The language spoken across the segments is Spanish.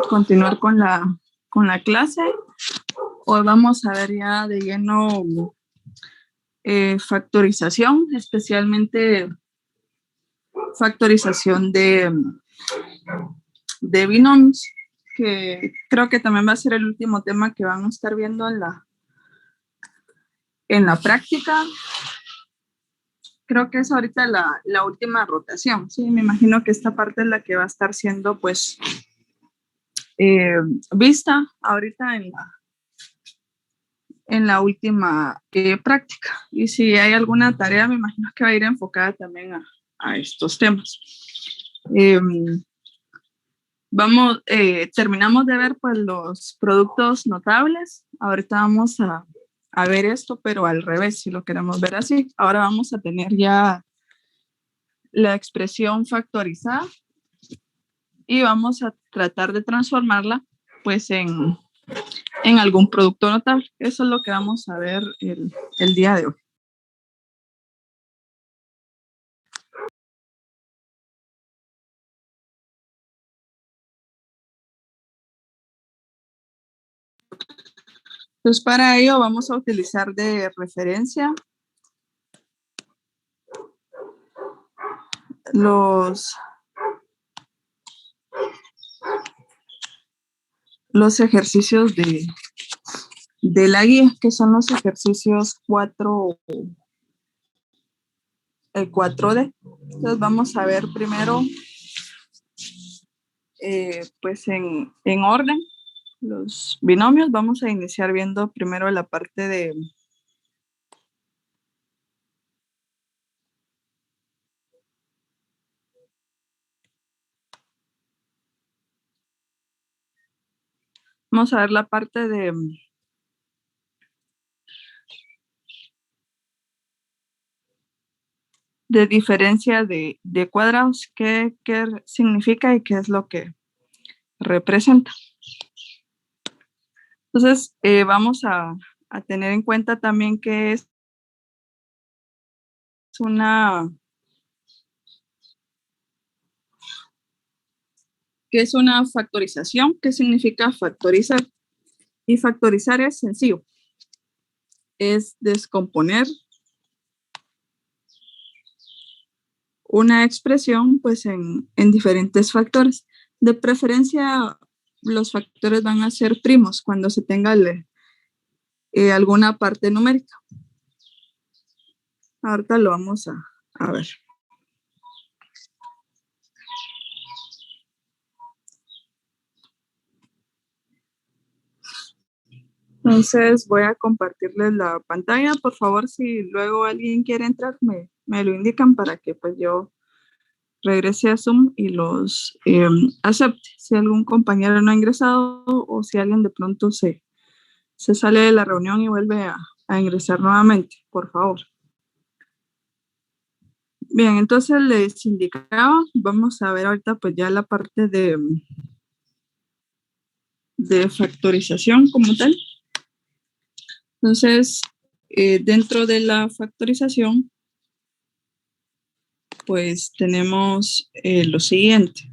continuar con la clase. Hoy vamos a ver ya de lleno factorización, especialmente factorización de binomios, que creo que también va a ser el último tema que van a estar viendo en la práctica. Creo que es ahorita la última rotación, ¿sí? Me imagino que esta parte es la que va a estar siendo, pues, vista ahorita en la última práctica. Y si hay alguna tarea, me imagino que va a ir enfocada también a estos temas. Terminamos de ver, pues, los productos notables. Ahorita vamos a ver esto, pero al revés, si lo queremos ver así. Ahora vamos a tener ya la expresión factorizada y vamos a tratar de transformarla, pues, en algún producto notable. Eso es lo que vamos a ver el día de hoy. Entonces, para ello vamos a utilizar de referencia los ejercicios de la guía, que son los ejercicios 4D. Entonces vamos a ver primero, pues en orden, los binomios. Vamos a iniciar viendo primero la parte de vamos a ver la parte de diferencia de cuadrados, qué significa y qué es lo que representa. Entonces, vamos a tener en cuenta también que es una factorización. ¿Qué significa factorizar? Y factorizar es sencillo. Es descomponer una expresión, pues, en diferentes factores. De preferencia, los factores van a ser primos cuando se tenga alguna parte numérica. Ahorita lo vamos a ver. Entonces voy a compartirles la pantalla. Por favor, si luego alguien quiere entrar, me lo indican para que, pues, yo regrese a Zoom y los acepte. Si algún compañero no ha ingresado o si alguien de pronto se sale de la reunión y vuelve a ingresar nuevamente, por favor. Bien, entonces les indicaba, vamos a ver ahorita, pues, ya la parte de factorización como tal. Entonces, dentro de la factorización, pues tenemos lo siguiente.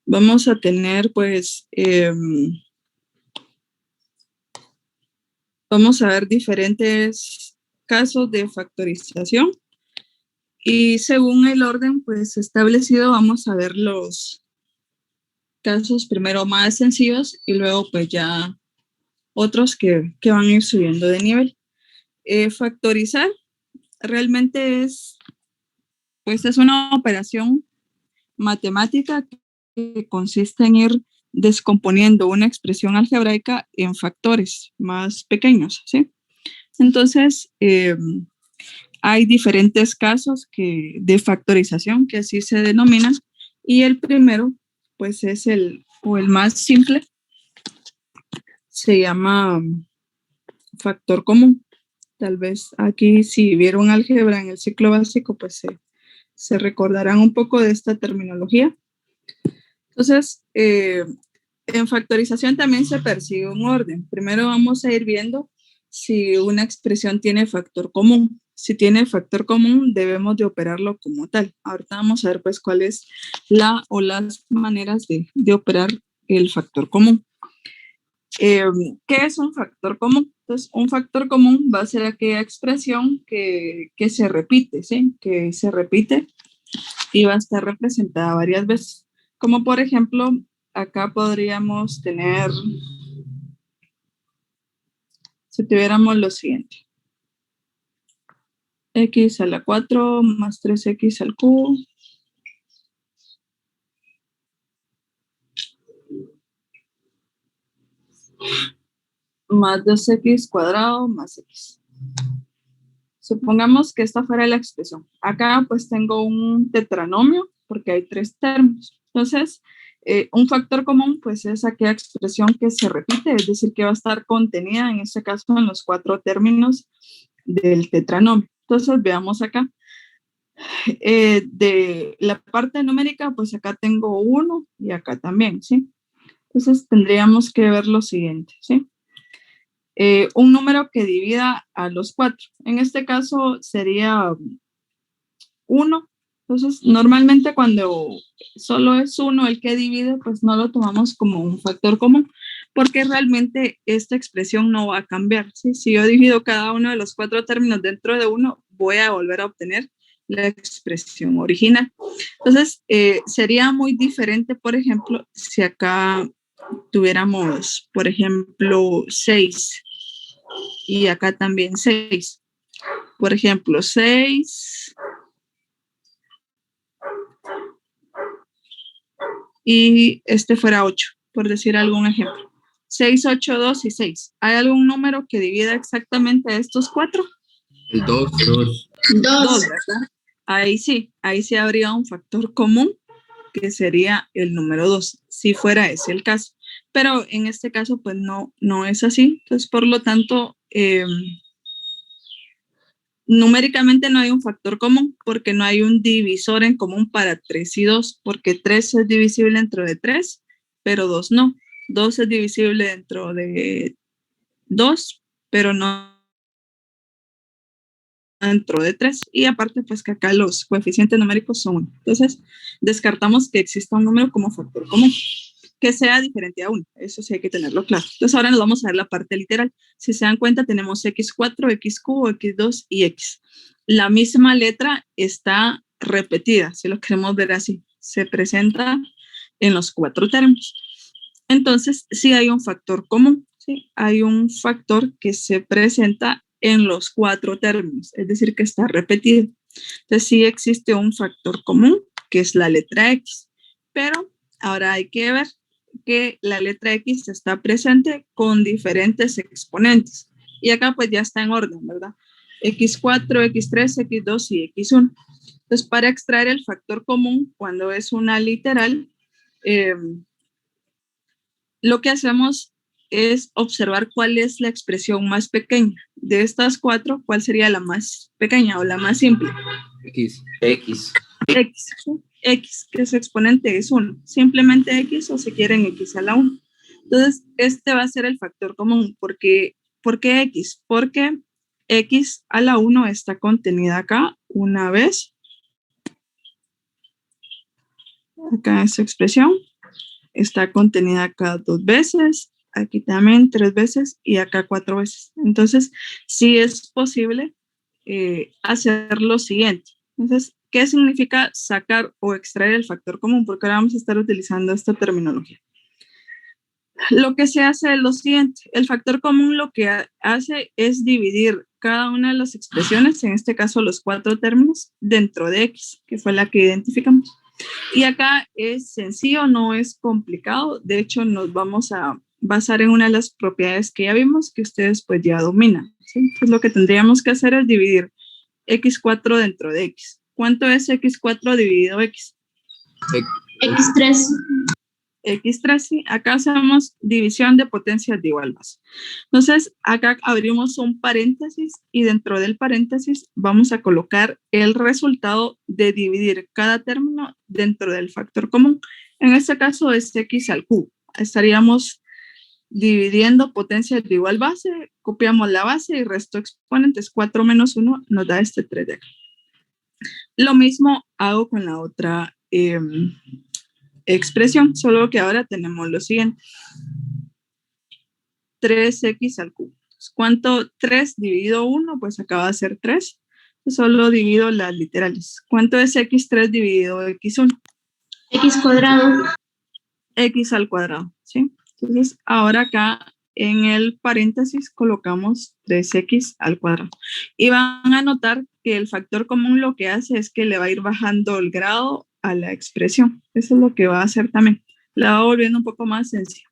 Vamos a tener, pues, vamos a ver diferentes casos de factorización y según el orden, pues, establecido, vamos a ver los casos primero más sencillos y luego, pues, ya otros que van a ir subiendo de nivel. Factorizar realmente es una operación matemática que consiste en ir descomponiendo una expresión algebraica en factores más pequeños, ¿sí? Entonces, hay diferentes casos de factorización que así se denominan y el primero, pues, es el más simple, se llama factor común. Tal vez aquí, si vieron álgebra en el ciclo básico, pues se recordarán un poco de esta terminología. Entonces, en factorización también se persigue un orden. Primero vamos a ir viendo si una expresión tiene factor común. si tiene factor común, debemos de operarlo como tal. Ahorita vamos a ver pues cuál es la o las maneras de operar el factor común. ¿Qué es un factor común? Entonces, un factor común va a ser aquella expresión que se repite, ¿sí? Que se repite y va a estar representada varias veces. Como por ejemplo, acá podríamos tener, si tuviéramos lo siguiente. X a la 4 más 3x al cubo más 2x cuadrado más x. Supongamos que esta fuera la expresión. Acá pues tengo un tetranomio porque hay 3 términos. Entonces, un factor común pues es aquella expresión que se repite, es decir, que va a estar contenida en este caso en los 4 términos del tetranomio. Entonces, veamos acá. De la parte numérica, pues acá tengo 1 y acá también, ¿sí? Entonces, tendríamos que ver lo siguiente, ¿sí? Un número que divida a los 4. En este caso sería 1. Entonces, normalmente cuando solo es 1 el que divide, pues no lo tomamos como un factor común, porque realmente esta expresión no va a cambiar, ¿sí? Si yo divido cada uno de los 4 términos dentro de 1, voy a volver a obtener la expresión original. Entonces, sería muy diferente, por ejemplo, si acá tuviéramos, por ejemplo, 6 y acá también 6. Por ejemplo, 6 y este fuera 8, por decir algún ejemplo. 6, 8, 2 y 6. ¿Hay algún número que divida exactamente a estos 4? El 2. 2, ¿verdad? Ahí sí habría un factor común que sería el número 2, si fuera ese el caso. Pero en este caso, pues no es así. Entonces, por lo tanto, numéricamente no hay un factor común porque no hay un divisor en común para 3 y 2, porque 3 es divisible dentro de 3, pero 2 no. 2 es divisible dentro de 2, pero no dentro de 3. Y aparte, pues que acá los coeficientes numéricos son 1. Entonces, descartamos que exista un número como factor común que sea diferente a 1. Eso sí hay que tenerlo claro. Entonces, ahora nos vamos a ver la parte literal. Si se dan cuenta, tenemos x4, x cubo, x2 y x. La misma letra está repetida, si lo queremos ver así. Se presenta en los 4 términos. Entonces, sí hay un factor común, ¿sí? Hay un factor que se presenta en los 4 términos, es decir, que está repetido. Entonces, sí existe un factor común, que es la letra X, pero ahora hay que ver que la letra X está presente con diferentes exponentes. Y acá pues ya está en orden, ¿verdad? X4, X3, X2 y X1. Entonces, para extraer el factor común, cuando es una literal, lo que hacemos es observar cuál es la expresión más pequeña. De estas 4, ¿cuál sería la más pequeña o la más simple? X. X, que su exponente es 1. Simplemente X o si quieren X a la 1. Entonces, este va a ser el factor común. ¿Por qué X? Porque X a la 1 está contenida acá una vez. Acá esa expresión está contenida acá 2 veces, aquí también 3 veces y acá 4 veces. Entonces, sí es posible hacer lo siguiente. Entonces, ¿qué significa sacar o extraer el factor común? Porque ahora vamos a estar utilizando esta terminología. Lo que se hace es lo siguiente. El factor común lo que hace es dividir cada una de las expresiones, en este caso los 4 términos, dentro de X, que fue la que identificamos. Y acá es sencillo, no es complicado. De hecho, nos vamos a basar en una de las propiedades que ya vimos, que ustedes pues ya dominan, ¿sí? Entonces lo que tendríamos que hacer es dividir x4 dentro de x. ¿Cuánto es x4 dividido x? X3. X3, sí. Acá hacemos división de potencias de igual base. Entonces, acá abrimos un paréntesis y dentro del paréntesis vamos a colocar el resultado de dividir cada término dentro del factor común. En este caso es x al cubo. Estaríamos dividiendo potencias de igual base, copiamos la base y resto exponentes, 4 menos 1 nos da este 3 de acá. Lo mismo hago con la otra expresión, solo que ahora tenemos lo siguiente. 3x al cubo. ¿Cuánto? 3 dividido 1, pues acaba de ser 3. Solo divido las literales. ¿Cuánto es x3 dividido x1? X cuadrado. X al cuadrado, ¿sí? Entonces, ahora acá en el paréntesis colocamos 3x al cuadrado. Y van a notar que el factor común lo que hace es que le va a ir bajando el grado a la expresión. Eso es lo que va a hacer también. La va volviendo un poco más sencilla.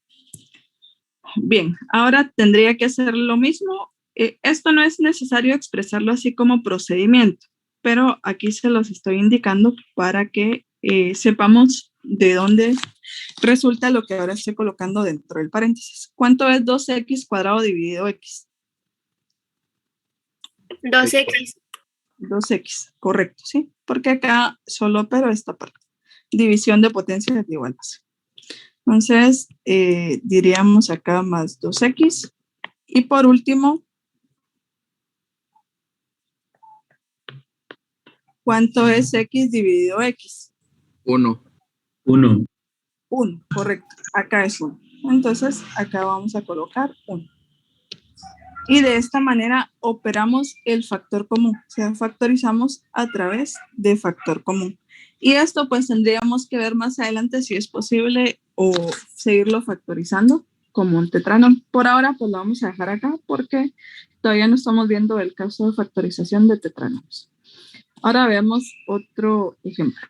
Bien, ahora tendría que hacer lo mismo. Esto no es necesario expresarlo así como procedimiento, pero aquí se los estoy indicando para que sepamos de dónde resulta lo que ahora estoy colocando dentro del paréntesis. ¿Cuánto es 2x cuadrado dividido x? 2x. 2x, correcto, ¿sí? Porque acá solo opero esta parte. División de potencias de iguales. Entonces, diríamos acá más 2x. Y por último, ¿cuánto es x dividido x? 1. 1. 1, correcto. Acá es 1. Entonces, acá vamos a colocar 1. Y de esta manera operamos el factor común. O sea, factorizamos a través de factor común. Y esto pues tendríamos que ver más adelante si es posible o seguirlo factorizando como un tetranón. Por ahora pues lo vamos a dejar acá porque todavía no estamos viendo el caso de factorización de tetranones. Ahora veamos otro ejemplo.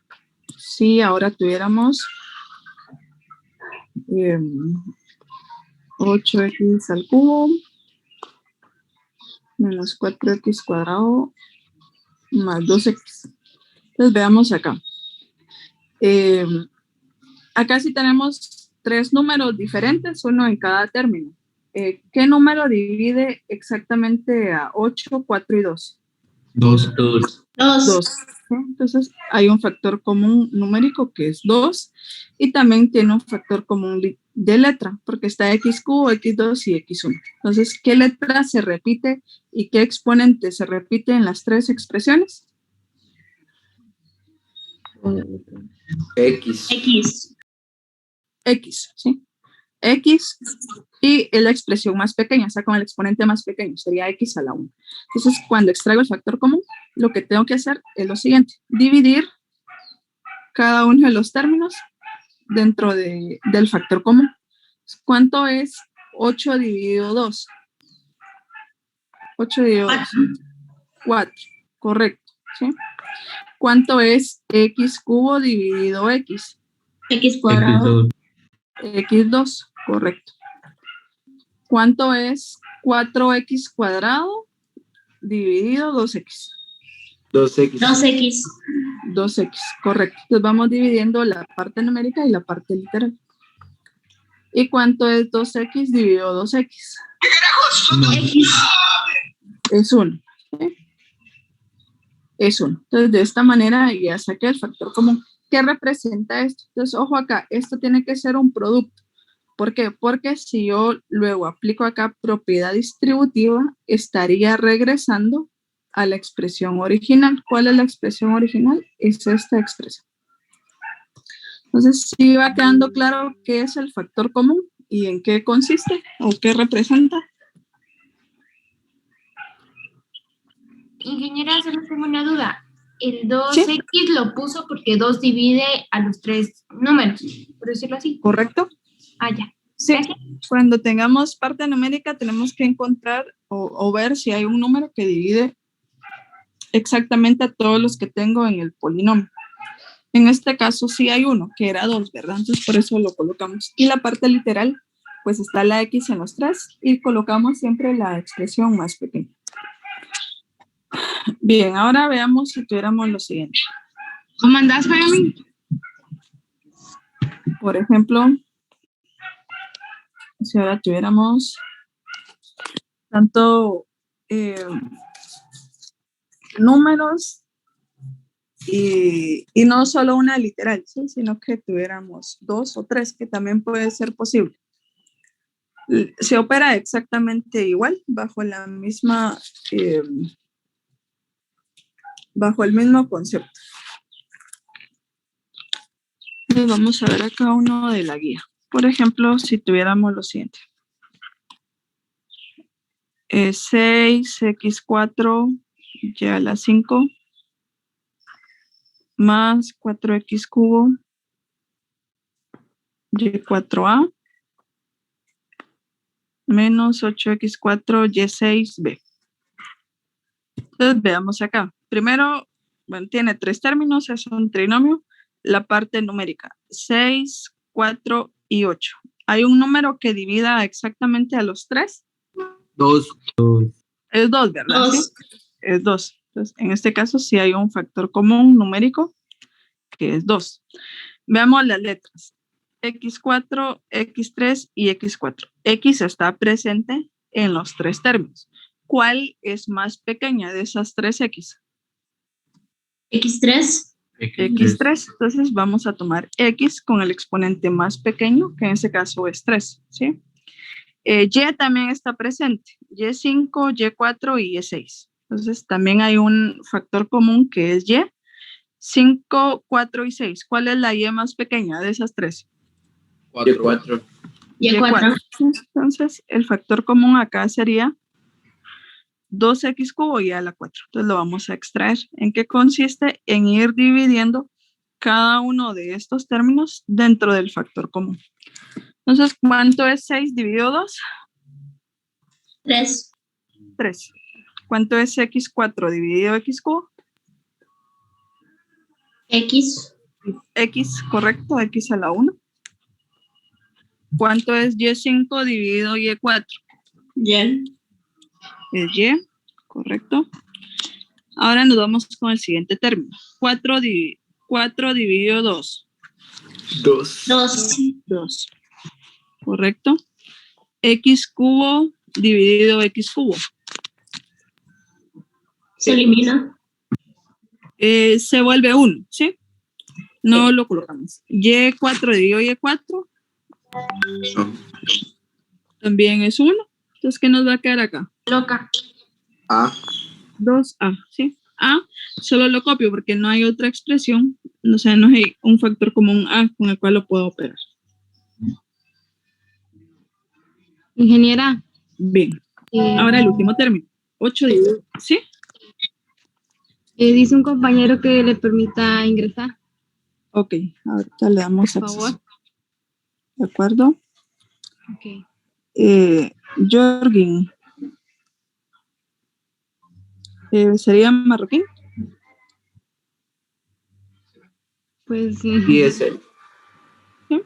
Si ahora tuviéramos 8x al cubo menos 4x cuadrado más 2x. Entonces veamos acá. Acá sí tenemos 3 números diferentes, uno en cada término. ¿Qué número divide exactamente a 8, 4 y 2? 2. 2. Entonces hay un factor común numérico que es 2 y también tiene un factor común de letra porque está x cubo, x2 y x1. Entonces, ¿qué letra se repite y qué exponente se repite en las 3 expresiones? X. X. X, ¿sí? X y la expresión más pequeña, o sea, con el exponente más pequeño, sería x a la 1. Entonces, cuando extraigo el factor común, lo que tengo que hacer es lo siguiente, dividir cada uno de los términos dentro del factor común. ¿Cuánto es 8 dividido 2? 8 dividido 2. 4, correcto, ¿sí? ¿Cuánto es x cubo dividido x? X cuadrado. X2, correcto. ¿Cuánto es 4x cuadrado dividido 2x? 2X. 2x. 2x, correcto. Entonces vamos dividiendo la parte numérica y la parte literal. ¿Y cuánto es 2x dividido 2x? X. Es 1. ¿Sí? Es 1. Entonces de esta manera ya saqué el factor común. ¿Qué representa esto? Entonces ojo acá, esto tiene que ser un producto. ¿Por qué? Porque si yo luego aplico acá propiedad distributiva, estaría regresando a la expresión original. ¿Cuál es la expresión original? Es esta expresión. Entonces, sí va quedando claro qué es el factor común y en qué consiste o qué representa. Ingeniera, solo tengo una duda. El 2x lo puso porque 2 divide a los 3 números, por decirlo así. ¿Correcto? Ah, ya. Sí. Gracias. Cuando tengamos parte numérica, tenemos que encontrar o ver si hay un número que divide exactamente a todos los que tengo en el polinomio. En este caso sí hay uno, que era 2, ¿verdad? Entonces por eso lo colocamos. Y la parte literal, pues está la x en los 3 y colocamos siempre la expresión más pequeña. Bien, ahora veamos si tuviéramos lo siguiente. ¿Cómo andás, Jaime? Por ejemplo, si ahora tuviéramos tanto números y no solo una literal, ¿sí? Sino que tuviéramos 2 o 3, que también puede ser posible. Se opera exactamente igual, bajo la misma, bajo el mismo concepto. Entonces vamos a ver acá uno de la guía. Por ejemplo, si tuviéramos lo siguiente. 6x4 y a la 5 más 4x cubo y4a menos 8x4 y6b. Entonces veamos acá. Primero, bueno, tiene 3 términos, es un trinomio. La parte numérica, 6, 4 y 8. ¿Hay un número que divida exactamente a los 3? 2. Es 2, ¿verdad? 2. ¿Sí? Es 2. Entonces, en este caso sí hay un factor común numérico que es 2. Veamos las letras. X4, X3 y X4. X está presente en los 3 términos. ¿Cuál es más pequeña de esas 3 X? X3. X3. Entonces vamos a tomar X con el exponente más pequeño, que en este caso es 3, ¿sí? Y también está presente, Y5, Y4 y Y6. Entonces también hay un factor común que es Y. 5, 4 y 6. ¿Cuál es la Y más pequeña de esas 3? 4. Y4. Entonces el factor común acá sería 2x cubo y a la 4. Entonces lo vamos a extraer. ¿En qué consiste? En ir dividiendo cada uno de estos términos dentro del factor común. Entonces, ¿cuánto es 6 dividido 2? 3. 3. ¿Cuánto es x4 dividido x cubo? X. X, correcto, x a la 1. ¿Cuánto es y5 dividido y4? Y. Es y, correcto. Ahora nos vamos con el siguiente término. 4 dividido 2. 2. 2. Correcto. X cubo dividido x cubo. Se elimina. Se vuelve 1, ¿sí? No lo colocamos. Y4 dividido y4 también es 1. Entonces, ¿qué nos va a quedar acá? Loca. A. 2A, ¿sí? A solo lo copio porque no hay otra expresión, o sea, no hay un factor común A con el cual lo puedo operar. Ingeniera. Bien. Ahora el último término. 8 dividido, ¿sí? Dice un compañero que le permita ingresar. Ok, ahorita le damos Por acceso. favor. ¿De acuerdo? Ok. Jorgin. ¿Sería marroquín? Pues Sí, es él. ¿Sí?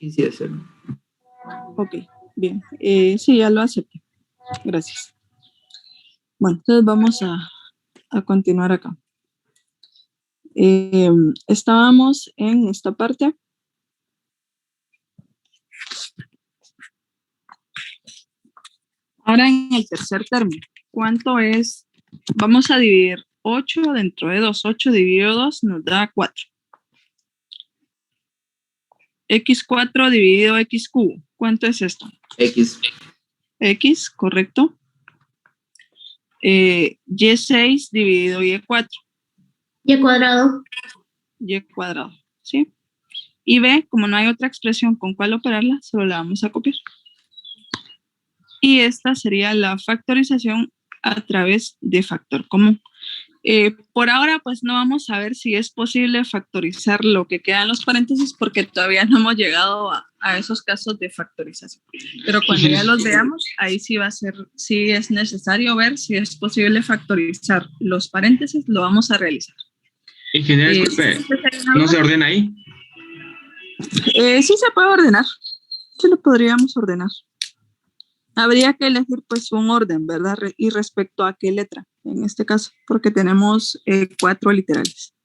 Sí, es él. Ok, bien. Sí, ya lo acepté. Gracias. Bueno, entonces vamos a continuar acá. Estábamos en esta parte. Ahora en el tercer término. ¿Cuánto es? Vamos a dividir 8 dentro de 2. 8 dividido 2 nos da 4. X4 dividido X cubo. ¿Cuánto es esto? X. X, correcto. Y6 dividido Y4. Y cuadrado. Y cuadrado, ¿sí? Y B, como no hay otra expresión con cuál operarla, solo la vamos a copiar. Y esta sería la factorización a través de factor común. Por ahora, pues no vamos a ver si es posible factorizar lo que queda en los paréntesis porque todavía no hemos llegado a esos casos de factorización. Pero cuando ya los veamos, ahí sí va a ser, sí es necesario ver si es posible factorizar los paréntesis, lo vamos a realizar. Ingeniero, disculpe, ¿no se ordena ahí? Sí se puede ordenar, sí lo podríamos ordenar. Habría que elegir pues un orden, ¿verdad? Y respecto a qué letra, en este caso, porque tenemos 4 literales.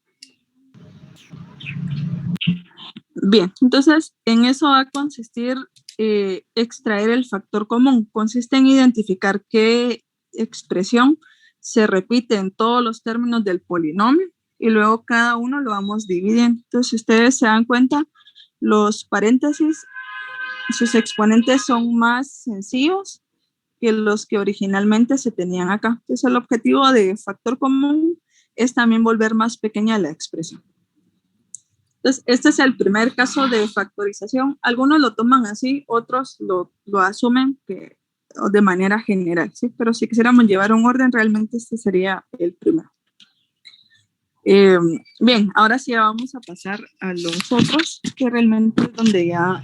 Bien, entonces en eso va a consistir extraer el factor común. Consiste en identificar qué expresión se repite en todos los términos del polinomio y luego cada uno lo vamos dividiendo. Entonces, si ustedes se dan cuenta, los paréntesis sus exponentes son más sencillos que los que originalmente se tenían acá. Entonces, el objetivo de factor común es también volver más pequeña la expresión. Entonces, este es el primer caso de factorización. Algunos lo toman así, otros lo asumen que, de manera general, ¿sí? Pero si quisiéramos llevar un orden, realmente este sería el primero. Bien, ahora sí vamos a pasar a los otros, que realmente es donde ya,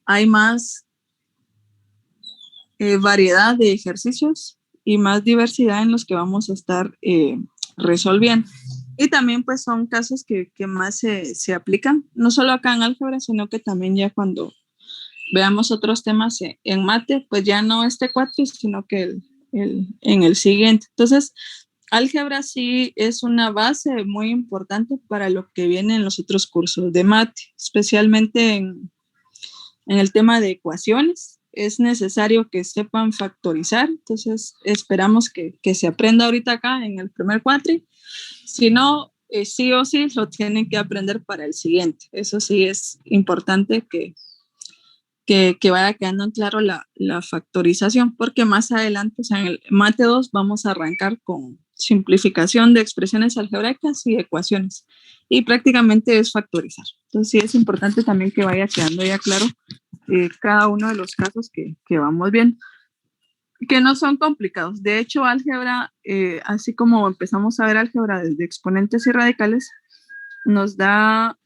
hay más variedad de ejercicios y más diversidad en los que vamos a estar resolviendo. Y también pues son casos que más se aplican, no solo acá en álgebra, sino que también ya cuando veamos otros temas en mate, pues ya no este 4, sino que en el siguiente. Entonces, álgebra sí es una base muy importante para lo que viene en los otros cursos de mate, especialmente en el tema de ecuaciones. Es necesario que sepan factorizar, entonces esperamos que se aprenda ahorita acá en el primer cuatri. Si no, sí o sí lo tienen que aprender para el siguiente. Eso sí es importante que vaya quedando en claro la factorización, porque más adelante, o sea, en el mate 2 vamos a arrancar con simplificación de expresiones algebraicas y ecuaciones, y prácticamente es factorizar. Entonces sí es importante también que vaya quedando ya claro cada uno de los casos que vamos viendo, que no son complicados. De hecho, álgebra, así como empezamos a ver álgebra desde exponentes y radicales, nos da,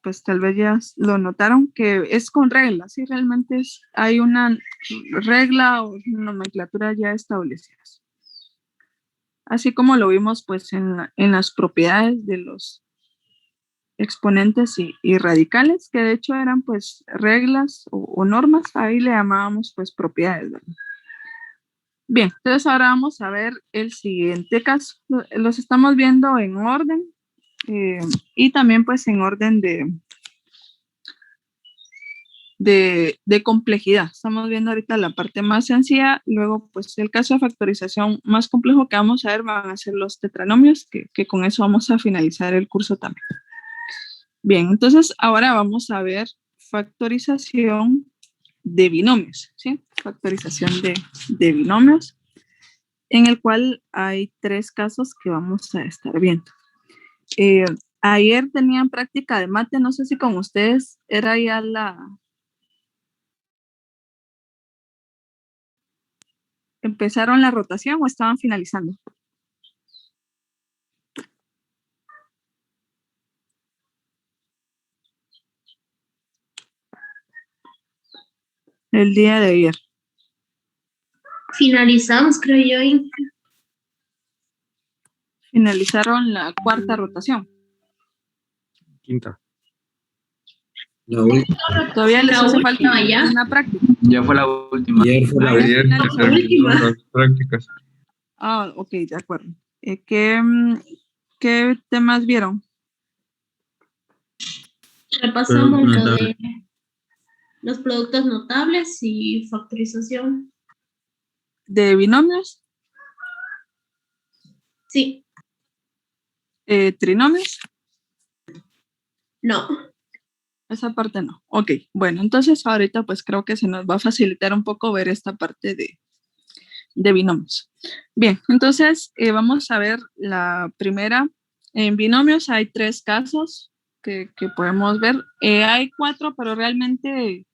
pues tal vez ya lo notaron, que es con reglas, ¿sí? Realmente hay una regla o nomenclatura ya establecidas. Así como lo vimos pues en las propiedades de los exponentes y radicales, que de hecho eran pues reglas o normas, ahí le llamábamos pues propiedades, ¿verdad? Bien, entonces ahora vamos a ver el siguiente caso. Los estamos viendo en orden y también pues en orden de complejidad. Estamos viendo ahorita la parte más sencilla, luego pues el caso de factorización más complejo que vamos a ver van a ser los tetranomios, que con eso vamos a finalizar el curso también. Bien, entonces ahora vamos a ver factorización de binomios, ¿sí? Factorización de binomios, en el cual hay 3 casos que vamos a estar viendo. Ayer tenían práctica de mate, no sé si con ustedes era ya ¿empezaron la rotación o estaban finalizando? El día de ayer. Finalizamos, creo yo. Finalizaron la 4ª rotación. Quinta. La última. Todavía les hace falta ya. una práctica. Ya fue la última. Ayer fue la Ayer última. se terminaron las prácticas. Ah, ok, de acuerdo. ¿Qué temas vieron? Repasamos Productos lo de notables. los productos notables y factorización. ¿De binomios? Sí, ¿Trinomios? no. Esa parte no. Ok, bueno, entonces ahorita pues creo que se nos va a facilitar un poco ver esta parte de binomios. Bien, entonces vamos a ver la primera. En binomios hay 3 casos que podemos ver. Hay 4, pero realmente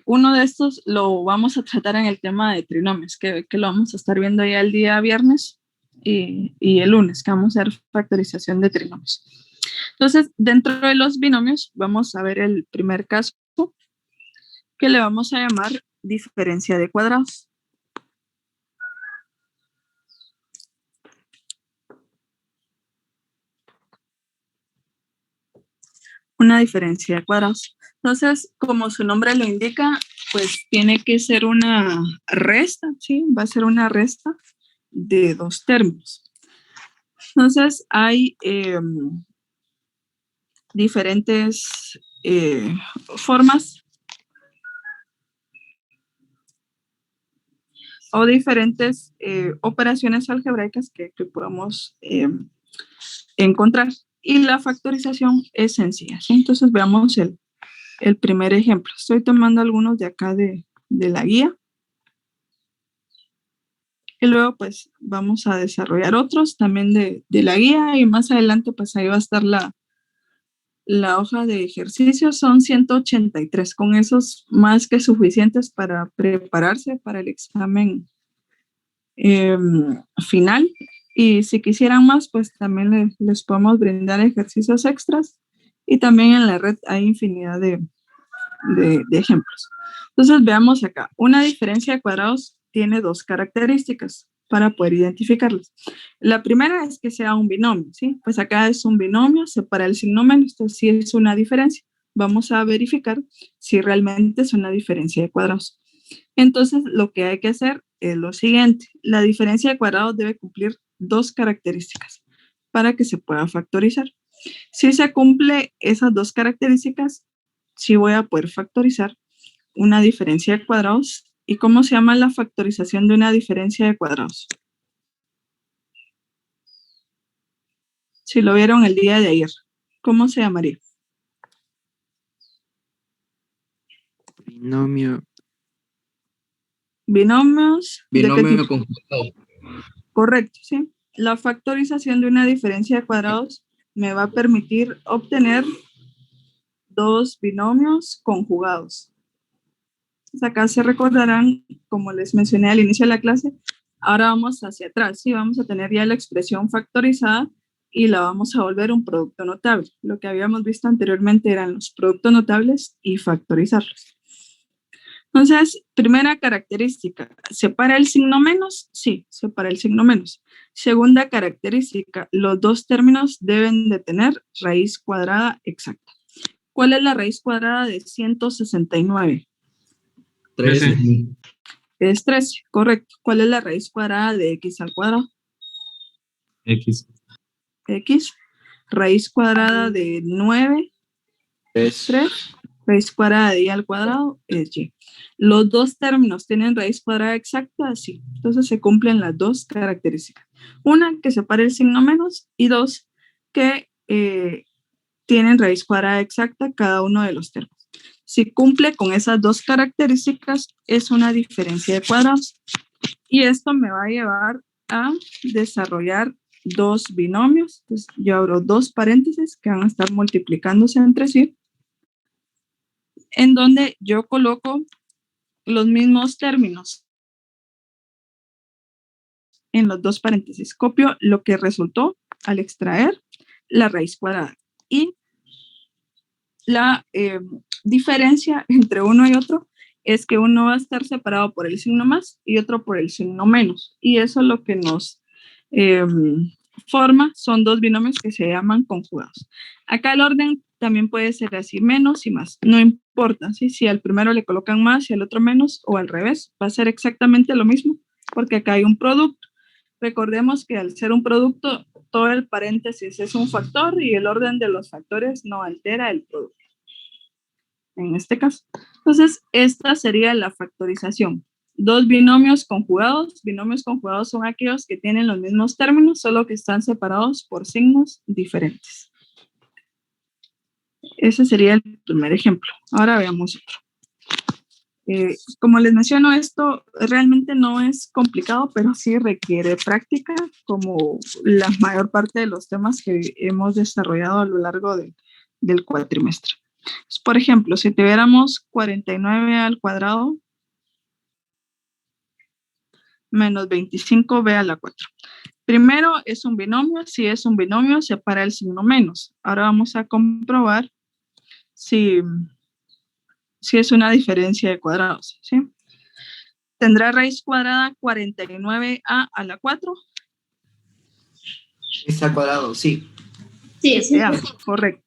uno de estos lo vamos a tratar en el tema de trinomios, que lo vamos a estar viendo ya el día viernes y el lunes, que vamos a hacer factorización de trinomios. Entonces, dentro de los binomios, vamos a ver el primer caso, que le vamos a llamar diferencia de cuadrados. Una diferencia de cuadrados. Entonces, como su nombre lo indica, pues tiene que ser una resta, ¿sí? Va a ser una resta de 2 términos. Entonces, hay diferentes formas o diferentes operaciones algebraicas que podemos encontrar. y la factorización es sencilla, ¿sí? Entonces veamos el primer ejemplo. Estoy tomando algunos de acá de la guía. Y luego pues vamos a desarrollar otros también de la guía y más adelante pues ahí va a estar la hoja de ejercicios. Son 183, con esos más que suficientes para prepararse para el examen final. Y si quisieran más, pues también les podemos brindar ejercicios extras y también en la red hay infinidad de ejemplos. Entonces veamos acá, una diferencia de cuadrados tiene dos características para poder identificarlas. La primera es que sea un binomio, ¿sí? Pues acá es un binomio, separa el signo menos, entonces sí es una diferencia. Vamos a verificar si realmente es una diferencia de cuadrados. Entonces lo que hay que hacer es lo siguiente, la diferencia de cuadrados debe cumplir dos características para que se pueda factorizar. Si se cumple esas dos características, sí voy a poder factorizar una diferencia de cuadrados. ¿Y cómo se llama la factorización de una diferencia de cuadrados? Si lo vieron el día de ayer, ¿cómo se llamaría? Binomio. Binomios. ¿De qué Binomio tipo? conjugado. Correcto, sí. La factorización de una diferencia de cuadrados me va a permitir obtener dos binomios conjugados. Pues acá se recordarán, como les mencioné al inicio de la clase, ahora vamos hacia atrás, ¿sí? Vamos a tener ya la expresión factorizada y la vamos a volver un producto notable. Lo que habíamos visto anteriormente eran los productos notables y factorizarlos. Entonces, primera característica, ¿separa el signo menos? Sí, separa el signo menos. Segunda característica, los dos términos deben de tener raíz cuadrada exacta. ¿Cuál es la raíz cuadrada de 169? 13. Es 13, correcto. ¿Cuál es la raíz cuadrada de x al cuadrado? X. X. Raíz cuadrada de 9 es 3. Raíz cuadrada de y al cuadrado es y. Los dos términos tienen raíz cuadrada exacta, sí. Entonces se cumplen las dos características. Una, que separe el signo menos, y dos, que tienen raíz cuadrada exacta cada uno de los términos. Si cumple con esas dos características, es una diferencia de cuadrados. Y esto me va a llevar a desarrollar dos binomios. Entonces, yo abro dos paréntesis que van a estar multiplicándose entre sí, en donde yo coloco los mismos términos en los dos paréntesis. Copio lo que resultó al extraer la raíz cuadrada. Y la diferencia entre uno y otro es que uno va a estar separado por el signo más y otro por el signo menos. Y eso es lo que nos forma, son dos binomios que se llaman conjugados. Acá el orden también puede ser así, menos y más. No importa, ¿sí? Si al primero le colocan más y al otro menos, o al revés, va a ser exactamente lo mismo, porque acá hay un producto. Recordemos que al ser un producto, todo el paréntesis es un factor y el orden de los factores no altera el producto. En este caso. Entonces, esta sería la factorización. Dos binomios conjugados. Binomios conjugados son aquellos que tienen los mismos términos, solo que están separados por signos diferentes. Ese sería el primer ejemplo. Ahora veamos otro. Como les menciono, esto realmente no es complicado, pero sí requiere práctica, como la mayor parte de los temas que hemos desarrollado a lo largo del cuatrimestre. Por ejemplo, si tuviéramos 49 al cuadrado menos 25b a la 4. Primero, es un binomio. Si es un binomio, separa el signo menos. Ahora vamos a comprobar si es una diferencia de cuadrados, ¿sí? ¿Tendrá raíz cuadrada 49a a la 4? Es al cuadrado, sí. Sí, sí. Correcto.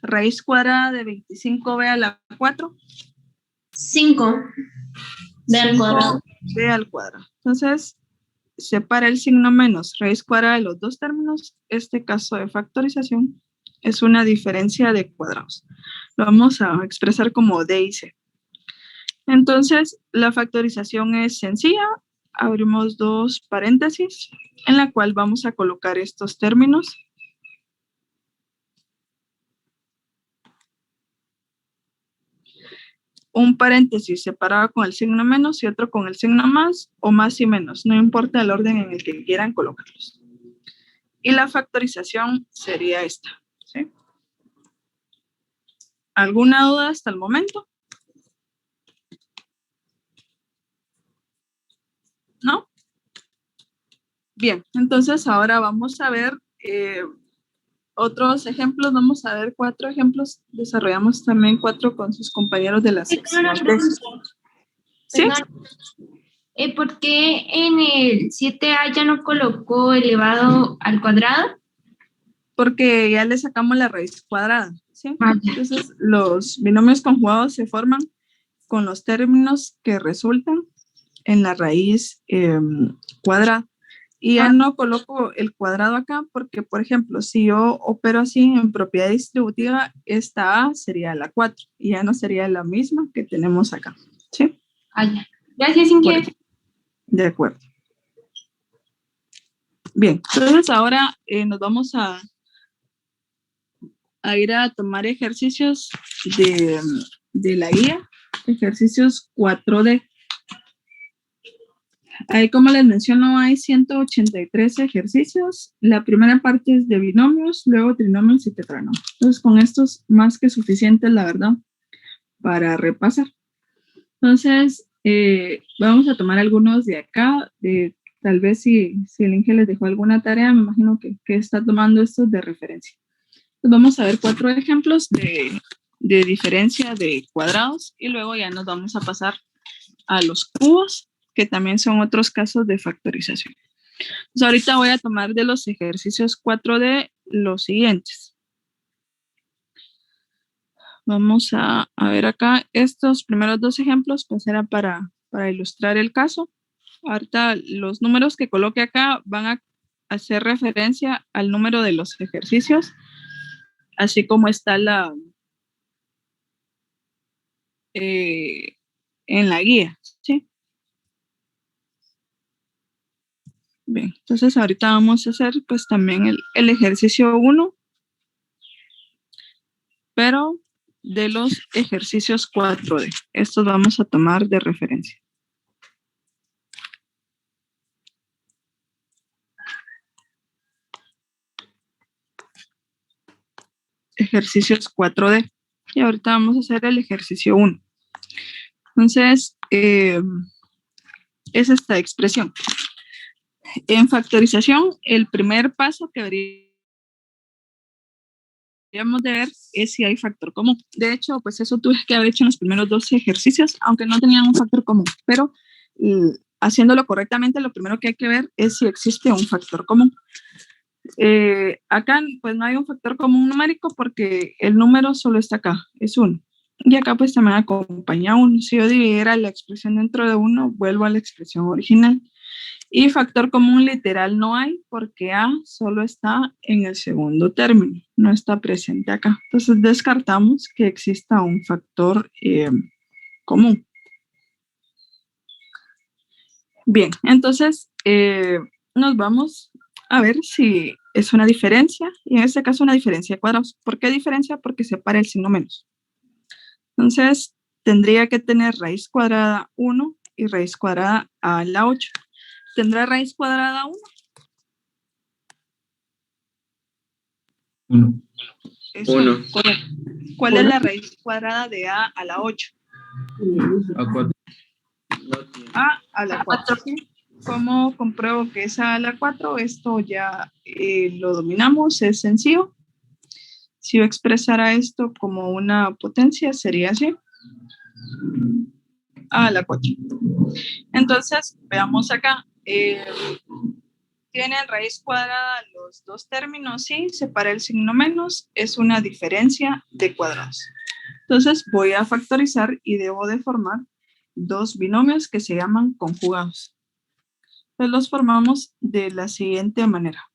Raíz cuadrada de 25b a la 4. 5 b al cuadrado. B al cuadrado. Entonces, separa el signo menos, raíz cuadrada de los dos términos. Este caso de factorización es una diferencia de cuadrados. Lo vamos a expresar como D y C. Entonces, la factorización es sencilla. Abrimos dos paréntesis en la cual vamos a colocar estos términos. un paréntesis separado con el signo menos y otro con el signo más o más y menos, no importa el orden en el que quieran colocarlos. Y la factorización sería esta, ¿sí? ¿Alguna duda hasta el momento? ¿No? Bien, entonces ahora vamos a ver otros ejemplos. Vamos a ver 4 ejemplos. Desarrollamos también 4 con sus compañeros de la Tengo sección. una pregunta. ¿Sí? Perdón. ¿Por qué en el 7A ya no colocó elevado al cuadrado? Porque ya le sacamos la raíz cuadrada, ¿sí? Ah, ya. Entonces, los binomios conjugados se forman con los términos que resultan en la raíz cuadrada. Y ya no coloco el cuadrado acá porque, por ejemplo, si yo opero así en propiedad distributiva, esta A sería la 4 y ya no sería la misma que tenemos acá, ¿sí? Ah, ya. Gracias, Inge. De acuerdo. Bien, entonces ahora nos vamos a ir a tomar ejercicios de la guía, ejercicios 4D. Ahí, como les menciono, hay 183 ejercicios. La primera parte es de binomios, luego trinomios y tetranomios. Entonces, con esto es más que suficiente, la verdad, para repasar. Entonces, vamos a tomar algunos de acá. Tal vez si el Inge les dejó alguna tarea, me imagino que está tomando estos de referencia. Entonces, vamos a ver 4 ejemplos de diferencia de cuadrados y luego ya nos vamos a pasar a los cubos, que también son otros casos de factorización. Entonces, ahorita voy a tomar de los ejercicios 4D los siguientes. Vamos a ver acá. Estos primeros 2 ejemplos pues era para ilustrar el caso. Ahorita los números que coloque acá van a hacer referencia al número de los ejercicios, así como está en la guía, ¿sí? Bien, entonces ahorita vamos a hacer pues también el ejercicio 1, pero de los ejercicios 4D. Estos vamos a tomar de referencia. Ejercicios 4D. Y ahorita vamos a hacer el ejercicio 1. Entonces, es esta expresión. En factorización, el primer paso que deberíamos de ver es si hay factor común. De hecho, pues eso tuve que haber hecho en los primeros 2 ejercicios, aunque no tenían un factor común. Pero haciéndolo correctamente, lo primero que hay que ver es si existe un factor común. Acá pues no hay un factor común numérico porque el número solo está acá, es 1. Y acá pues también acompaña 1. Si yo dividiera la expresión dentro de 1, vuelvo a la expresión original. Y factor común literal no hay porque A solo está en el segundo término, no está presente acá. Entonces descartamos que exista un factor común. Bien, entonces nos vamos a ver si es una diferencia, y en este caso una diferencia de cuadrados. ¿Por qué diferencia? Porque separa el signo menos. Entonces, tendría que tener raíz cuadrada 1 y raíz cuadrada a la 8. ¿Tendrá raíz cuadrada 1? 1. Es 1. correcto. ¿Cuál es la raíz cuadrada de A a la 8? A4. A a la 4. ¿Sí? ¿Cómo compruebo que es A a la 4? Esto ya lo dominamos, es sencillo. Si yo expresara esto como una potencia, sería así. A a la 4. Entonces, veamos acá. Tienen raíz cuadrada los 2 términos, sí, separa el signo menos, es una diferencia de cuadrados. Entonces, voy a factorizar y debo de formar 2 binomios que se llaman conjugados. Entonces, los formamos de la siguiente manera.